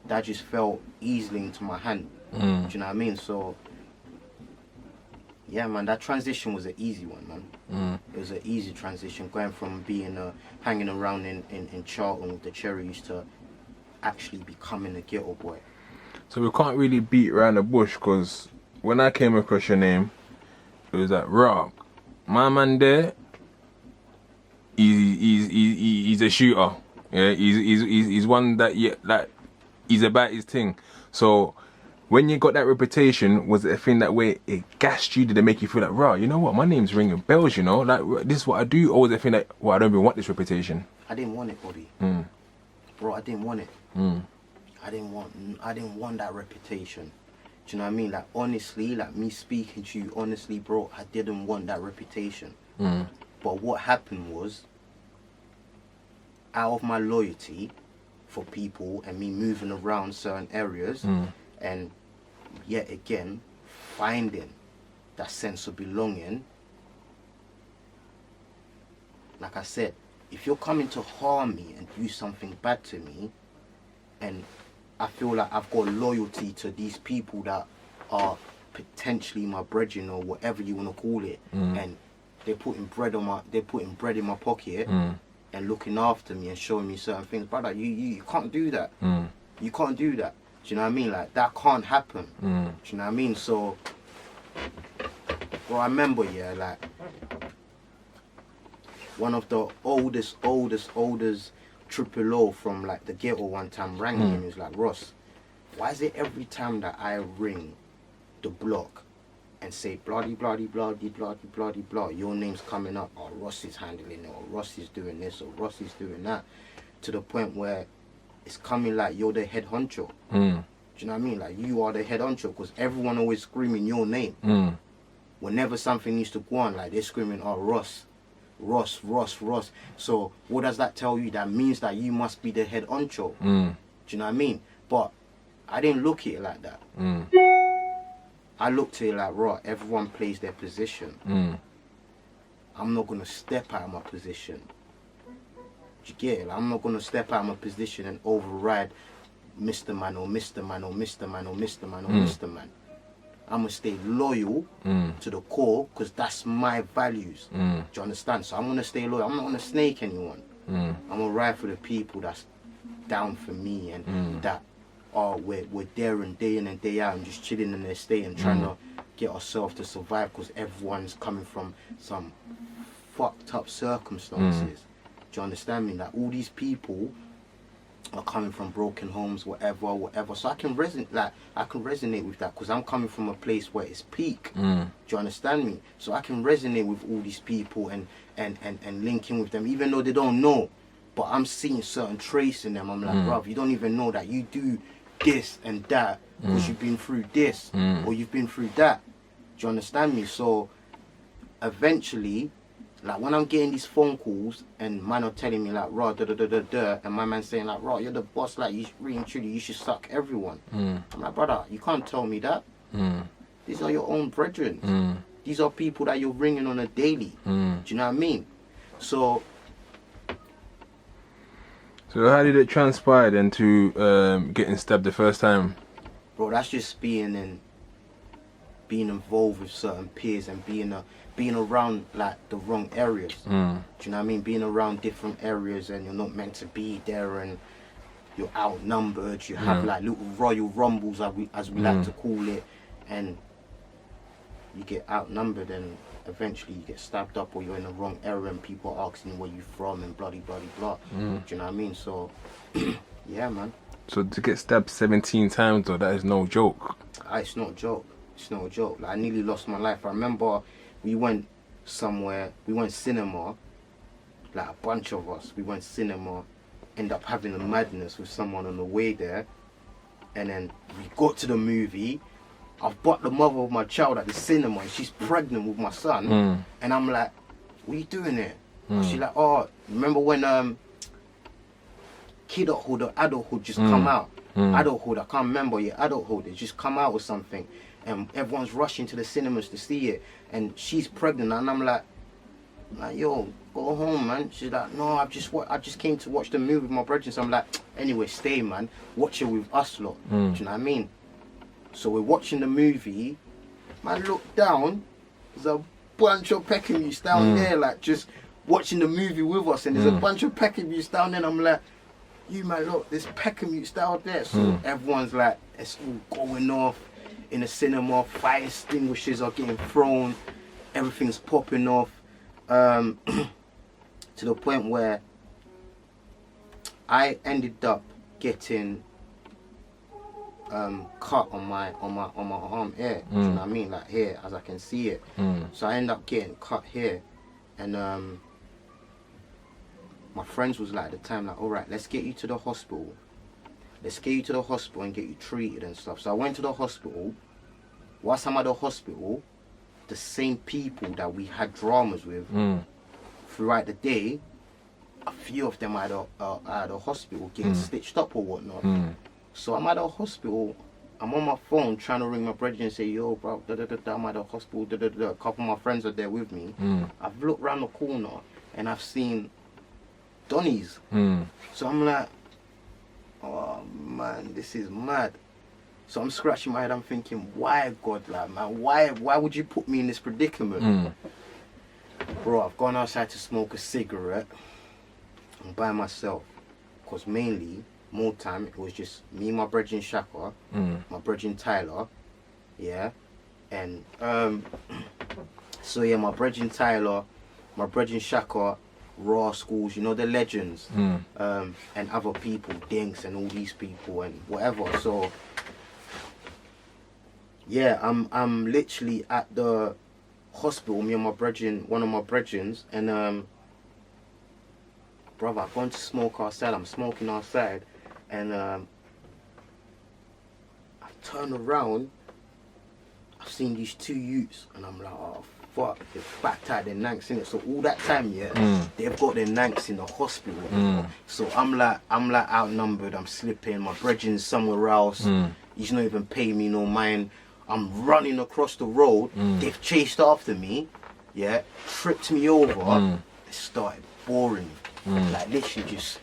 that just fell easily into my hand. Do you know what I mean? So yeah, man, that transition was an easy one, man. It was an easy transition, going from being hanging around in Charlton with the Cherries to actually becoming a Ghetto Boy. So we can't really beat around the bush, because when I came across your name, it was like, raw, my man there, he's a shooter. Yeah, he's one that, yeah, like, he's about his thing. So when you got that reputation, was it a thing that way it gassed you? Did it make you feel like, raw, you know what, my name's ringing bells, you know, like, this is what I do? Or was it a thing that, well, I don't even want this reputation? I didn't want it, Bobby. Bro, I didn't want it. I didn't want that reputation. Do you know what I mean? Like, honestly, like me speaking to you, honestly, bro, I didn't want that reputation. But what happened was, out of my loyalty for people and me moving around certain areas, and yet again finding that sense of belonging, like I said, if you're coming to harm me and do something bad to me, and I feel like I've got loyalty to these people that are potentially my brethren or whatever you want to call it, and they're putting bread in my pocket and looking after me and showing me certain things, brother, you can't do that. You can't do that. Do you know what I mean? Like, that can't happen. Do you know what I mean? So, well, I remember, yeah, like, one of the oldest triple O from like the ghetto one time rang me and he was like, Ross, why is it every time that I ring the block and say bloody bloody bloody bloody bloody blah, your name's coming up, or Ross is handling it, or Ross is doing this, or Ross is doing that, to the point where it's coming like you're the head honcho. Do you know what I mean? Like, you are the head honcho, because everyone always screaming your name. Whenever something needs to go on, like, they're screaming, oh, Ross. Ross. So what does that tell you? That means that you must be the head honcho. Do you know what I mean? But I didn't look at it like that. I looked at it like, raw, everyone plays their position. I'm not going to step out of my position. Do you get it? Like, I'm not going to step out of my position and override Mr. Man or Mr. Man or Mr. Man or Mr. Man or Mr. Man. I'm going to stay loyal to the core, because that's my values. Do you understand? So I'm going to stay loyal. I'm not going to snake anyone. I'm going to ride for the people that's down for me, and that are, we're there and day in and day out and just chilling in their state and trying to get ourselves to survive, because everyone's coming from some fucked up circumstances. Do you understand me? Like all these people are coming from broken homes, whatever. So I can resonate with that because I'm coming from a place where it's peak. Do you understand me? So I can resonate with all these people and link in with them, even though they don't know. But I'm seeing certain traits in them. I'm like, bruv, you don't even know that you do this and that because you've been through this or you've been through that. Do you understand me? So eventually, like when I'm getting these phone calls and man are telling me like, raw, and my man saying like, raw, you're the boss, like you really and truly, you should suck everyone. I'm like, brother, you can't tell me that. These are your own brethren. These are people that you're ringing on a daily. Do you know what I mean? So how did it transpire then to getting stabbed the first time? Bro, that's just being involved with certain peers and being around like the wrong areas. Do you know what I mean? Being around different areas and you're not meant to be there and you're outnumbered. You have like little royal rumbles as we like to call it, and you get outnumbered and eventually you get stabbed up or you're in the wrong area and people are asking where you from and bloody blah. Do you know what I mean? So yeah, man. So to get stabbed 17 times though, that is no joke. It's not a joke. It's not a joke. Like I nearly lost my life. I remember we went somewhere, we went cinema, like a bunch of us, we went cinema, end up having a madness with someone on the way there, and then we got to the movie. I've bought the mother of my child at the cinema and she's pregnant with my son, and I'm like, what are you doing here? She's like, oh, remember when kidulthood or adulthood just come out? Adulthood, I can't remember, adulthood, it just come out or something. And everyone's rushing to the cinemas to see it, and she's pregnant, and I'm like, yo, go home, man. She's like, no, I just came to watch the movie with my brethren. So I'm like, anyway, stay, man. Watch it with us lot. Do you know what I mean? So we're watching the movie. Man, look down. There's a bunch of peccamews down there, like just watching the movie with us, and there's a bunch of peccamews down there. And I'm like, you man, look, there's peccamews down there. So everyone's like, it's all going off. In the cinema, fire extinguishers are getting thrown, everything's popping off, to the point where I ended up getting cut on my arm here. Do you know what I mean? Like here, as I can see it. So I ended up getting cut here, and my friends was like at the time like, all right, let's get you to the hospital. Let's get you to the hospital and get you treated and stuff. So I went to the hospital. Whilst I'm at the hospital, the same people that we had dramas with throughout the day, a few of them are at the hospital getting stitched up or whatnot. So I'm at the hospital. I'm on my phone trying to ring my brother and say, yo, bro, I'm at the hospital. A couple of my friends are there with me. I've looked around the corner and I've seen Donnies. So I'm like, oh man, this is mad. So I'm scratching my head, I'm thinking, why God, like man, why would you put me in this predicament? Bro, I've gone outside to smoke a cigarette. I'm by myself. Because mainly, more time, it was just me, my brethren Shaka, my brethren Tyler, yeah. And so yeah, my brethren Tyler, my brethren Shaka, Raw schools, you know, the legends, and other people, Dinks and all these people and whatever. So yeah, I'm literally at the hospital, me and my brethren, one of my brethrens, and brother, I've gone to smoke outside. I'm smoking outside, and I've turned around. I've seen these two youths, and I'm like, oh fuck, they've backed out their nanks in it. So all that time, yeah, they've got their nanks in the hospital. So I'm like outnumbered. I'm slipping. My brethren's somewhere else. He's not even paying me no mind. I'm running across the road. They've chased after me. Yeah, tripped me over. They started boring me. Like literally just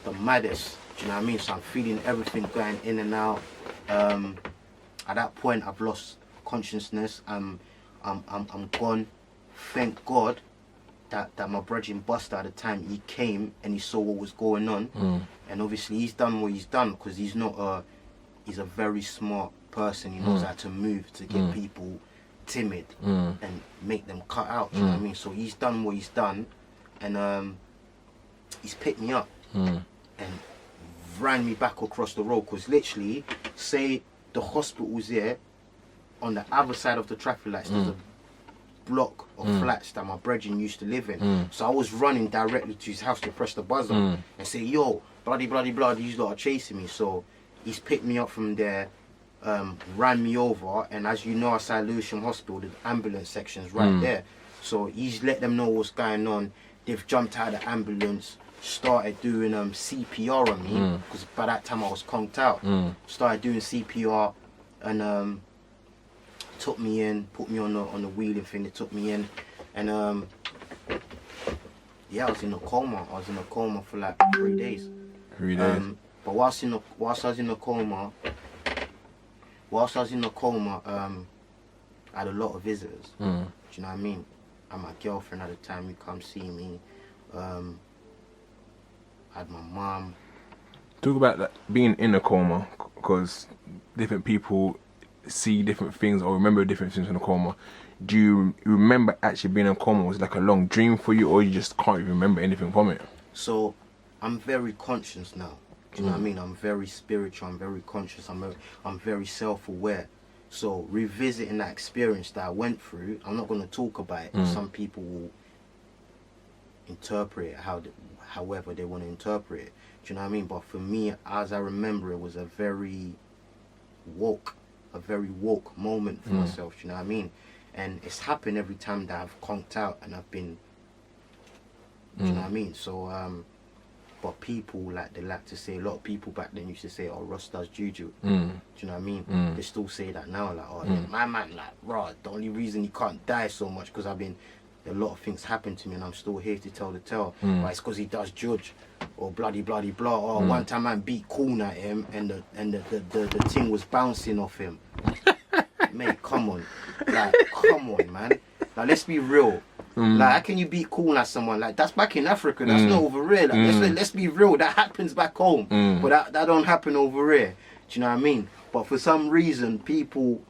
the maddest. Do you know what I mean? So I'm feeling everything going in and out. At that point, I've lost consciousness. I'm gone. Thank God that my brethren Buster at the time, he came and he saw what was going on. And obviously he's done what he's done because he's a very smart person. He knows how to move to get people timid and make them cut out. Do you know what I mean? So he's done what he's done, and he's picked me up and ran me back across the road. Cause literally, say the hospital's here, on the other side of the traffic lights, there's a block of flats that my brethren used to live in. So I was running directly to his house to press the buzzer and say, yo, bloody, these lot are chasing me. So he's picked me up from there, ran me over, and as you know, outside Lewisham Hospital, the ambulance section's right there. So he's let them know what's going on. They've jumped out of the ambulance, started doing CPR on me, because by that time I was conked out. Started doing CPR, and took me in, put me on the wheeling thing. They took me in, and yeah, I was in a coma. I was in a coma for like 3 days. 3 days. But whilst I was in the coma, I had a lot of visitors. Do you know what I mean? And my girlfriend at the time would come see me. I had my mum. Talk about that, being in a coma, because different people see different things or remember different things in a coma. Do you remember actually being in a coma? Was it like a long dream for you, or you just can't even remember anything from it? So I'm very conscious now. Do you know what I mean? I'm very spiritual. I'm very conscious. I'm very self-aware. So revisiting that experience that I went through, I'm not going to talk about it. Some people will interpret it however they want to interpret it. Do you know what I mean? But for me, as I remember, it was a very woke moment for myself. Do you know what I mean? And it's happened every time that I've conked out and I've been. Do you know what I mean? So, but people they like to say, a lot of people back then used to say, oh, Ross does juju. Do you know what I mean? They still say that now, like, oh, yeah, my man, like, bro, the only reason he can't die so much because a lot of things happened to me and I'm still here to tell the tale. But it's because he does judge, or bloody blah. Oh, one time I beat Coon at him and the thing was bouncing off him. Mate, come on, man. Like, let's be real. Like, how can you beat cool at someone? Like, that's back in Africa. That's not over here. Like, let's be real. That happens back home, but that don't happen over here. Do you know what I mean? But for some reason, people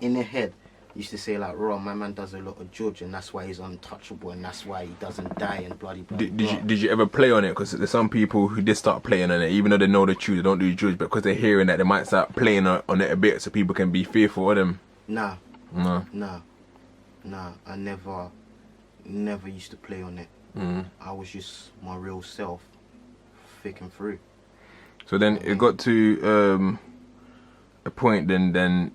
in their head used to say, like, "Raw, my man does a lot of judge, and that's why he's untouchable, and that's why he doesn't die." And bloody. Did you ever play on it? Because there's some people who did start playing on it, even though they know the truth, they don't do judge, but because they're hearing that, they might start playing on it a bit, so people can be fearful of them. Nah. I never used to play on it. I was just my real self, thick and through. So then it got to a point. Then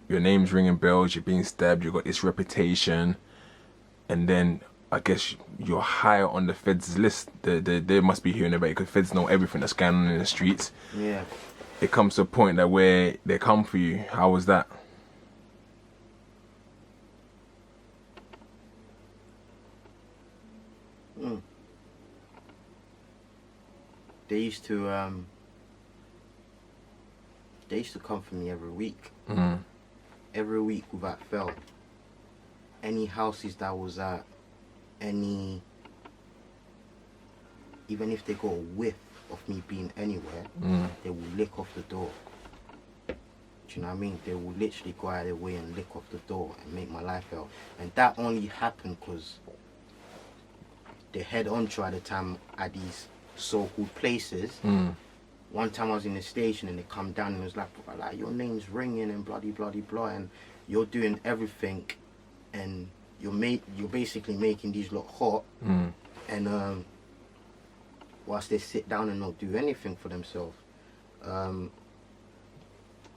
your name's ringing bells. You're being stabbed. You got this reputation, and then I guess you're higher on the feds' list. They must be hearing about it because feds know everything that's going on in the streets. Yeah. It comes to a point that where they come for you. How was that? They used to come for me every week. Every week without fail. Any houses that I was at, even if they got a whiff of me being anywhere, they will lick off the door. Do you know what I mean? They will literally go out of their way and lick off the door and make my life hell. And that only happened because the head honcho at the time at these so-called places. One time I was in the station and they come down and it was like, your name's ringing and bloody blah, and you're doing everything, and you're basically making these lot hot, and whilst they sit down and not do anything for themselves, and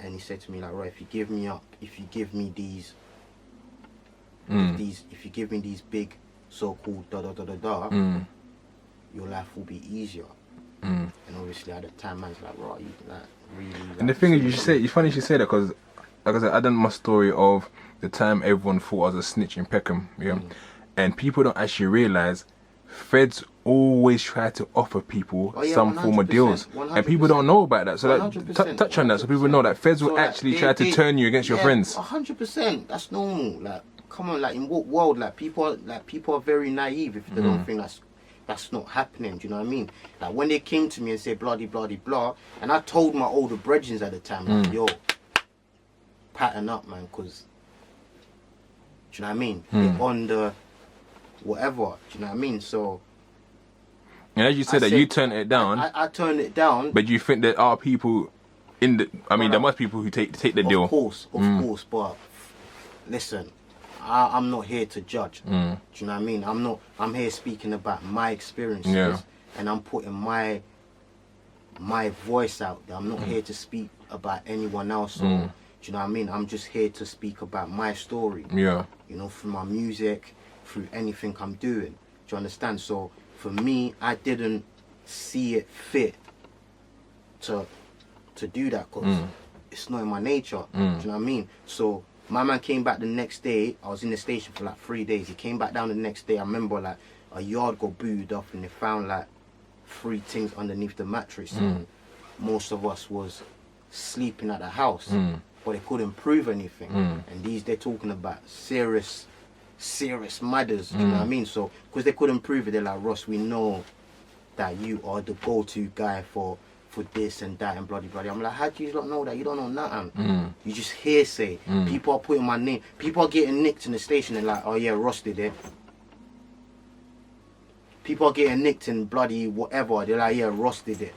he said to me, like, right, if you give me these big so-called your life will be easier. And obviously at the time, man's like, right, you like really. And the thing is, it's funny you should say that because, like I said, I done my story of the time everyone thought I was a snitch in Peckham, and people don't actually realise feds always try to offer people some form of deals, 100%. And people don't know about that. So that, touch on that so people know that feds will actually try to turn you against your friends. 100%. That's normal. Like, come on, like in what world? Like people are very naive if they don't think that's not happening. Do you know what I mean? Like when they came to me and said bloody blah, and I told my older brethren at the time, like, yo, pattern up, man, because you know what I mean? They're on the whatever. Do you know what I mean? So. And as you said you turned it down. I turned it down. But you think there are people in the? I mean, there must be people who take the deal. Of course. But listen, I'm not here to judge. Do you know what I mean? I'm here speaking about my experiences, and I'm putting my voice out there. I'm not here to speak about anyone else. Or, do you know what I mean? I'm just here to speak about my story. Yeah. You know, through my music, through anything I'm doing. Do you understand? So for me, I didn't see it fit to do that because it's not in my nature. Do you know what I mean? So my man came back the next day. I was in the station for like 3 days. He came back down the next day. I remember like a yard got booed up and they found like 3 things underneath the mattress. And most of us was sleeping at the house, but they couldn't prove anything. And they're talking about serious matters. Do you know what I mean? So because they couldn't prove it, they're like, Ross, we know that you are the go-to guy for this and that and bloody. I'm like, how do you not know that? You don't know nothing. You just hearsay. People are putting my name. People are getting nicked in the station and like, oh yeah, Ross did it. People are getting nicked in bloody whatever. They're like, yeah, Ross did it.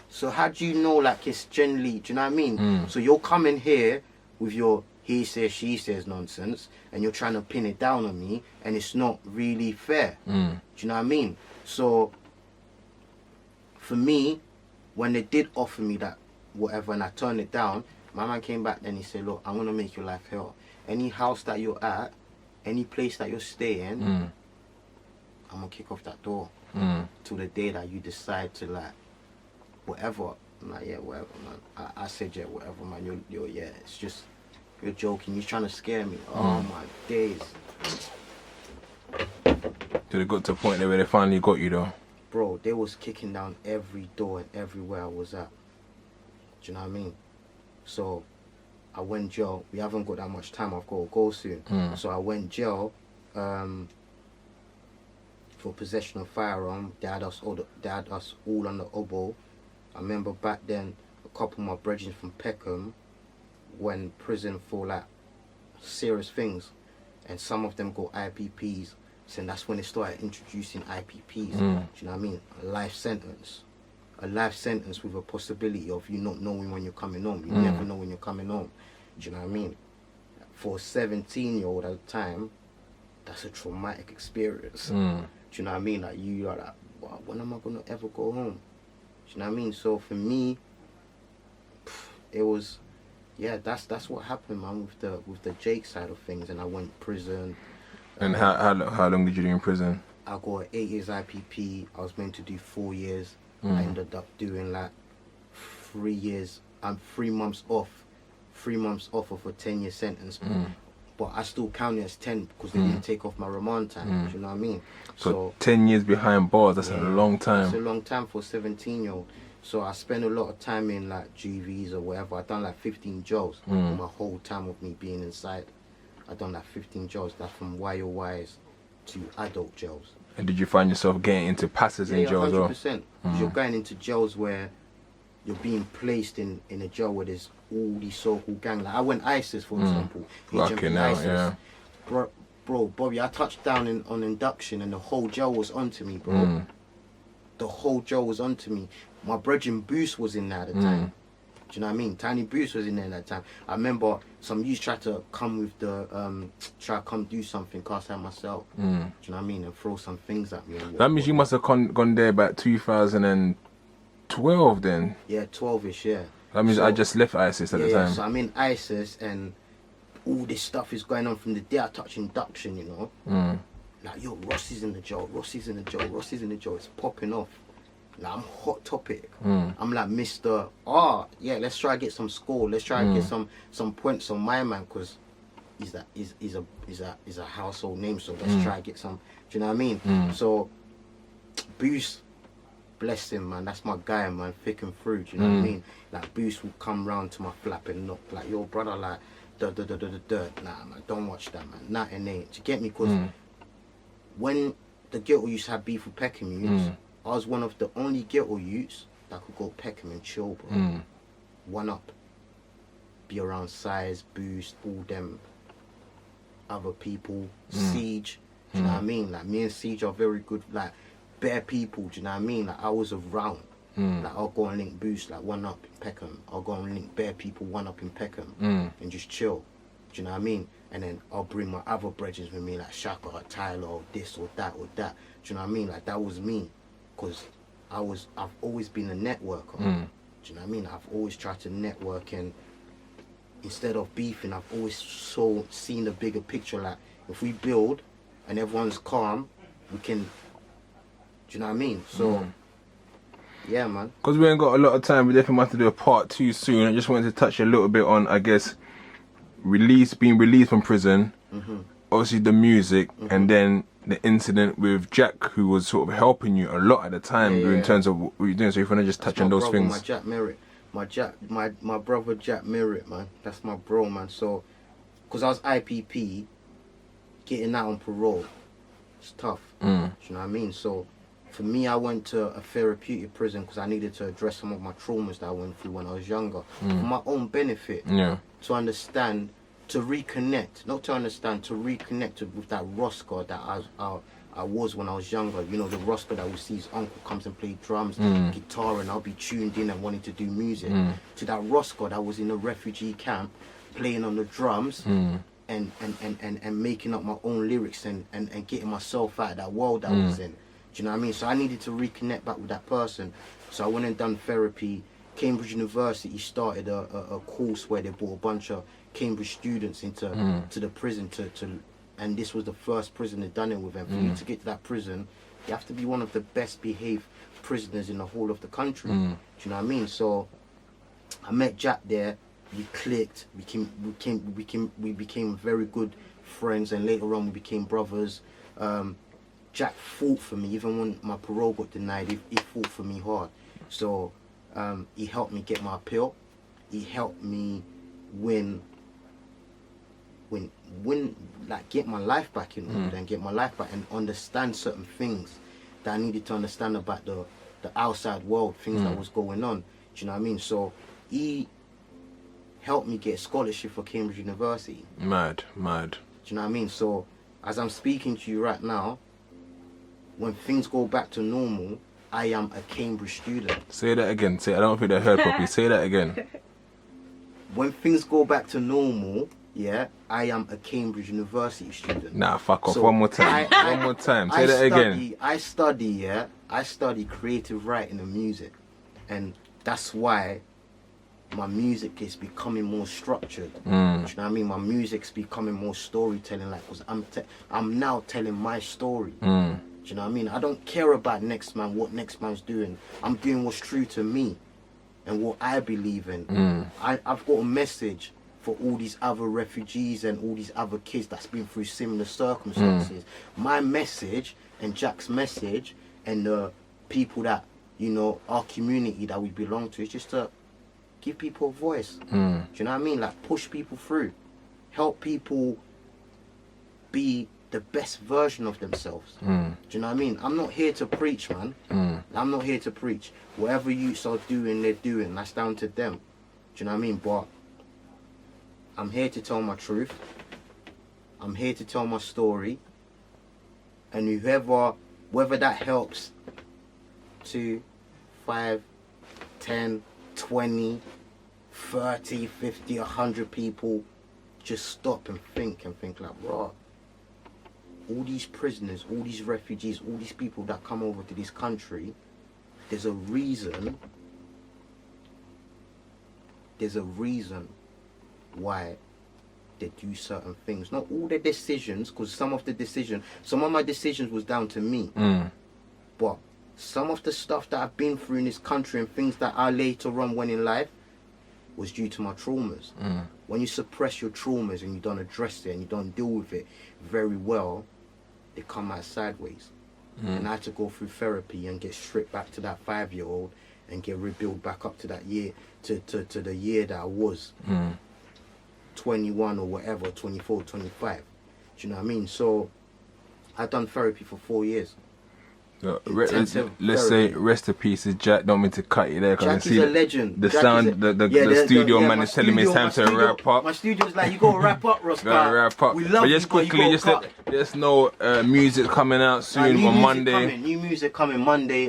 So how do you know like it's generally, do you know what I mean? So you're coming here with your he says, she says nonsense and you're trying to pin it down on me and it's not really fair. Do you know what I mean? So for me, when they did offer me that whatever and I turned it down, my man came back and he said, look, I'm going to make your life hell. Any house that you're at, any place that you're staying, I'm going to kick off that door till the day that you decide to like, whatever. I'm like, yeah, whatever, man. I said, yeah, whatever, man. You're yeah, it's just, you're joking. You're trying to scare me. Oh, my days. So they got to a point there where they finally got you though. Bro, they was kicking down every door and everywhere I was at. Do you know what I mean? So I went jail. We haven't got that much time. I've got to go soon. So I went jail for possession of firearm. They had us all on the oboe. I remember back then a couple of my brethren from Peckham went in prison for like serious things, and some of them got IPPs. So that's when they started introducing IPPs. Do you know what I mean? A life sentence with a possibility of you not knowing when you're coming home. You never know when you're coming home. Do you know what I mean? For a 17-year-old at the time, that's a traumatic experience. Do you know what I mean? Like you are like, wow, when am I gonna ever go home? Do you know what I mean? So for me, it was, yeah, that's what happened, man, with the Jake side of things, and I went to prison. And how long did you do in prison? I got 8 years IPP. I was meant to do 4 years. I ended up doing like 3 years. I'm 3 months off. 3 months off of a 10-year sentence. But I still count it as 10 because they didn't take off my remand time. Do you know what I mean? So 10 years behind bars, that's a long time. It's a long time for a 17-year-old. So I spent a lot of time in like GVs or whatever. I done like 15 jails my whole time of me being inside. I done like 15 jails. That's from YOYs to adult jails. And did you find yourself getting into passes in jail as well? 100%. You're going into jails where you're being placed in a jail where there's all these so-called gang. Like I went ISIS, for example. Fucking hell, yeah. Bro, Bobby, I touched down on induction and the whole jail was onto me, bro. The whole jail was onto me. My brethren Boost was in there at the time. Do you know what I mean? Tiny Boost was in there at that time. I remember some youths tried to come with the, try to come do something, cast out myself. Do you know what I mean? And throw some things at me. That means you must have gone there about 2012 then? Yeah, 12-ish, yeah. That means I just left ISIS at the time. So I'm in ISIS and all this stuff is going on from the day I touch induction, you know? Like, yo, Rossi's in the jail, Rossi's in the jail, Rossi's in the jail. It's popping off. Like, I'm hot topic. I'm like Mr. Yeah, let's try to get some score. Let's try to get some points on my man because he's a household name. So let's try to get some. Do you know what I mean? So Boost, bless him, man. That's my guy, man. Thick and through. Do you know what I mean? Like Boost will come round to my flap and knock like, yo, brother, like, nah, man, don't watch that, man. Nothing ain't. Do you get me? Because when the ghetto used to have beef with Peckham youths, I was one of the only ghetto youths that could go Peckham and chill, bro. One up. Be around Size, Boost, all them. other people. Siege, do you know what I mean? Like me and Siege are very good, like bare people, do you know what I mean? Like I was around. Like I'll go and link Boost, like one up in Peckham. I'll go and link bare people, one up in Peckham, and just chill. Do you know what I mean? And then I'll bring my other brethren with me, like Shaka or Tyler or this or that or that. Do you know what I mean? Like that was me, cause I've always been a networker. Do you know what I mean? I've always tried to network, and instead of beefing, I've always seen the bigger picture. Like if we build and everyone's calm, we can. Do you know what I mean? So. Yeah, man. Because we ain't got a lot of time, we definitely have to do a part 2 soon. I just wanted to touch a little bit on, I guess, being released from prison, obviously the music, and then the incident with Jack, who was sort of helping you a lot at the time in terms of what you're doing. So if you want to just touch on those things. My Jack Merritt. My brother Jack Merritt, man. That's my bro, man. So, because I was IPP, getting out on parole, it's tough. Do you know what I mean? So, for me, I went to a therapeutic prison because I needed to address some of my traumas that I went through when I was younger. For my own benefit. To understand, to reconnect. Not to understand, to reconnect with that Rosca that I was when I was younger. You know, the Rosca that would see his uncle comes and play drums, guitar, and I'll be tuned in and wanting to do music. To that Rosca that was in a refugee camp, playing on the drums. And making up my own lyrics and getting myself out of that world that I was in. Do you know what I mean? So I needed to reconnect back with that person. So I went and done therapy. Cambridge University started a course where they brought a bunch of Cambridge students into to the prison and this was the first prison they'd done it with. And for you to get to that prison, you have to be one of the best behaved prisoners in the whole of the country. Do you know what I mean? So I met Jack there. We clicked. We became very good friends, and later on we became brothers. Jack fought for me, even when my parole got denied, he fought for me hard. So he helped me get my appeal. He helped me like get my life back in order and get my life back and understand certain things that I needed to understand about the outside world, things that was going on. Do you know what I mean? So he helped me get a scholarship for Cambridge University. Mad. Do you know what I mean? So as I'm speaking to you right now, when things go back to normal, I am a Cambridge student. Say that again. I don't think I heard properly. Say that again. When things go back to normal, I am a Cambridge University student. Nah, fuck off. So one more time. One more time. Say that again. I study creative writing and music. And that's why my music is becoming more structured. Do you know what I mean? My music's becoming more storytelling, like, because I'm now telling my story. Do you know what I mean? I don't care about next man, what next man's doing. I'm doing what's true to me and what I believe in. I've got a message for all these other refugees and all these other kids that's been through similar circumstances. My message and Jack's message and the people that, you know, our community that we belong to is just to give people a voice. Do you know what I mean? Like, push people through. Help people be the best version of themselves. Do you know what I mean? I'm not here to preach, man. I'm not here to preach. Whatever youths are doing, they're doing. That's down to them. Do you know what I mean? But I'm here to tell my truth. I'm here to tell my story. And whether that helps 2, 5, 10, 20, 30, 50, 100 people, just stop and think like, raw. All these prisoners, all these refugees, all these people that come over to this country, there's a reason why they do certain things. Not all their decisions, because some of my decisions was down to me. But some of the stuff that I've been through in this country and things that I later on went in life was due to my traumas. When you suppress your traumas and you don't address it and you don't deal with it very well, they come out sideways. And I had to go through therapy and get stripped back to that 5-year-old and get rebuilt back up to that year, to the year that I was 21 or whatever, 24, 25. Do you know what I mean? So I've done therapy for 4 years. intensive Let's say therapy. rest in peace is Jack. Don't mean to cut you there because I Jack is see a legend. the Jack sound, is a- the studio man my is telling me it's studio- time my to studio- wrap up. My studio's like, you gotta wrap up, Rosca. Gotta wrap up. We love But you, just but you quickly, gotta just cut. let's know music coming out soon New on music Monday. coming, new music coming Monday.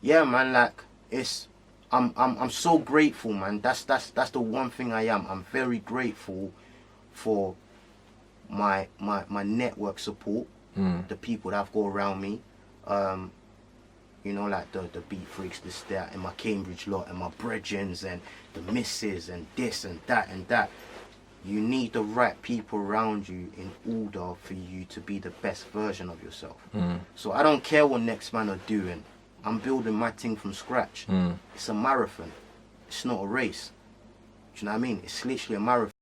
Yeah, man. Like I'm so grateful, man. That's the one thing I am. I'm very grateful for my network support, the people that I've got around me. You know, like the beat freaks, this, that, and my Cambridge lot, and my brethrens, and the misses, and this, and that, and that. You need the right people around you in order for you to be the best version of yourself. So I don't care what next man are doing. I'm building my thing from scratch. It's a marathon. It's not a race. Do you know what I mean? It's literally a marathon.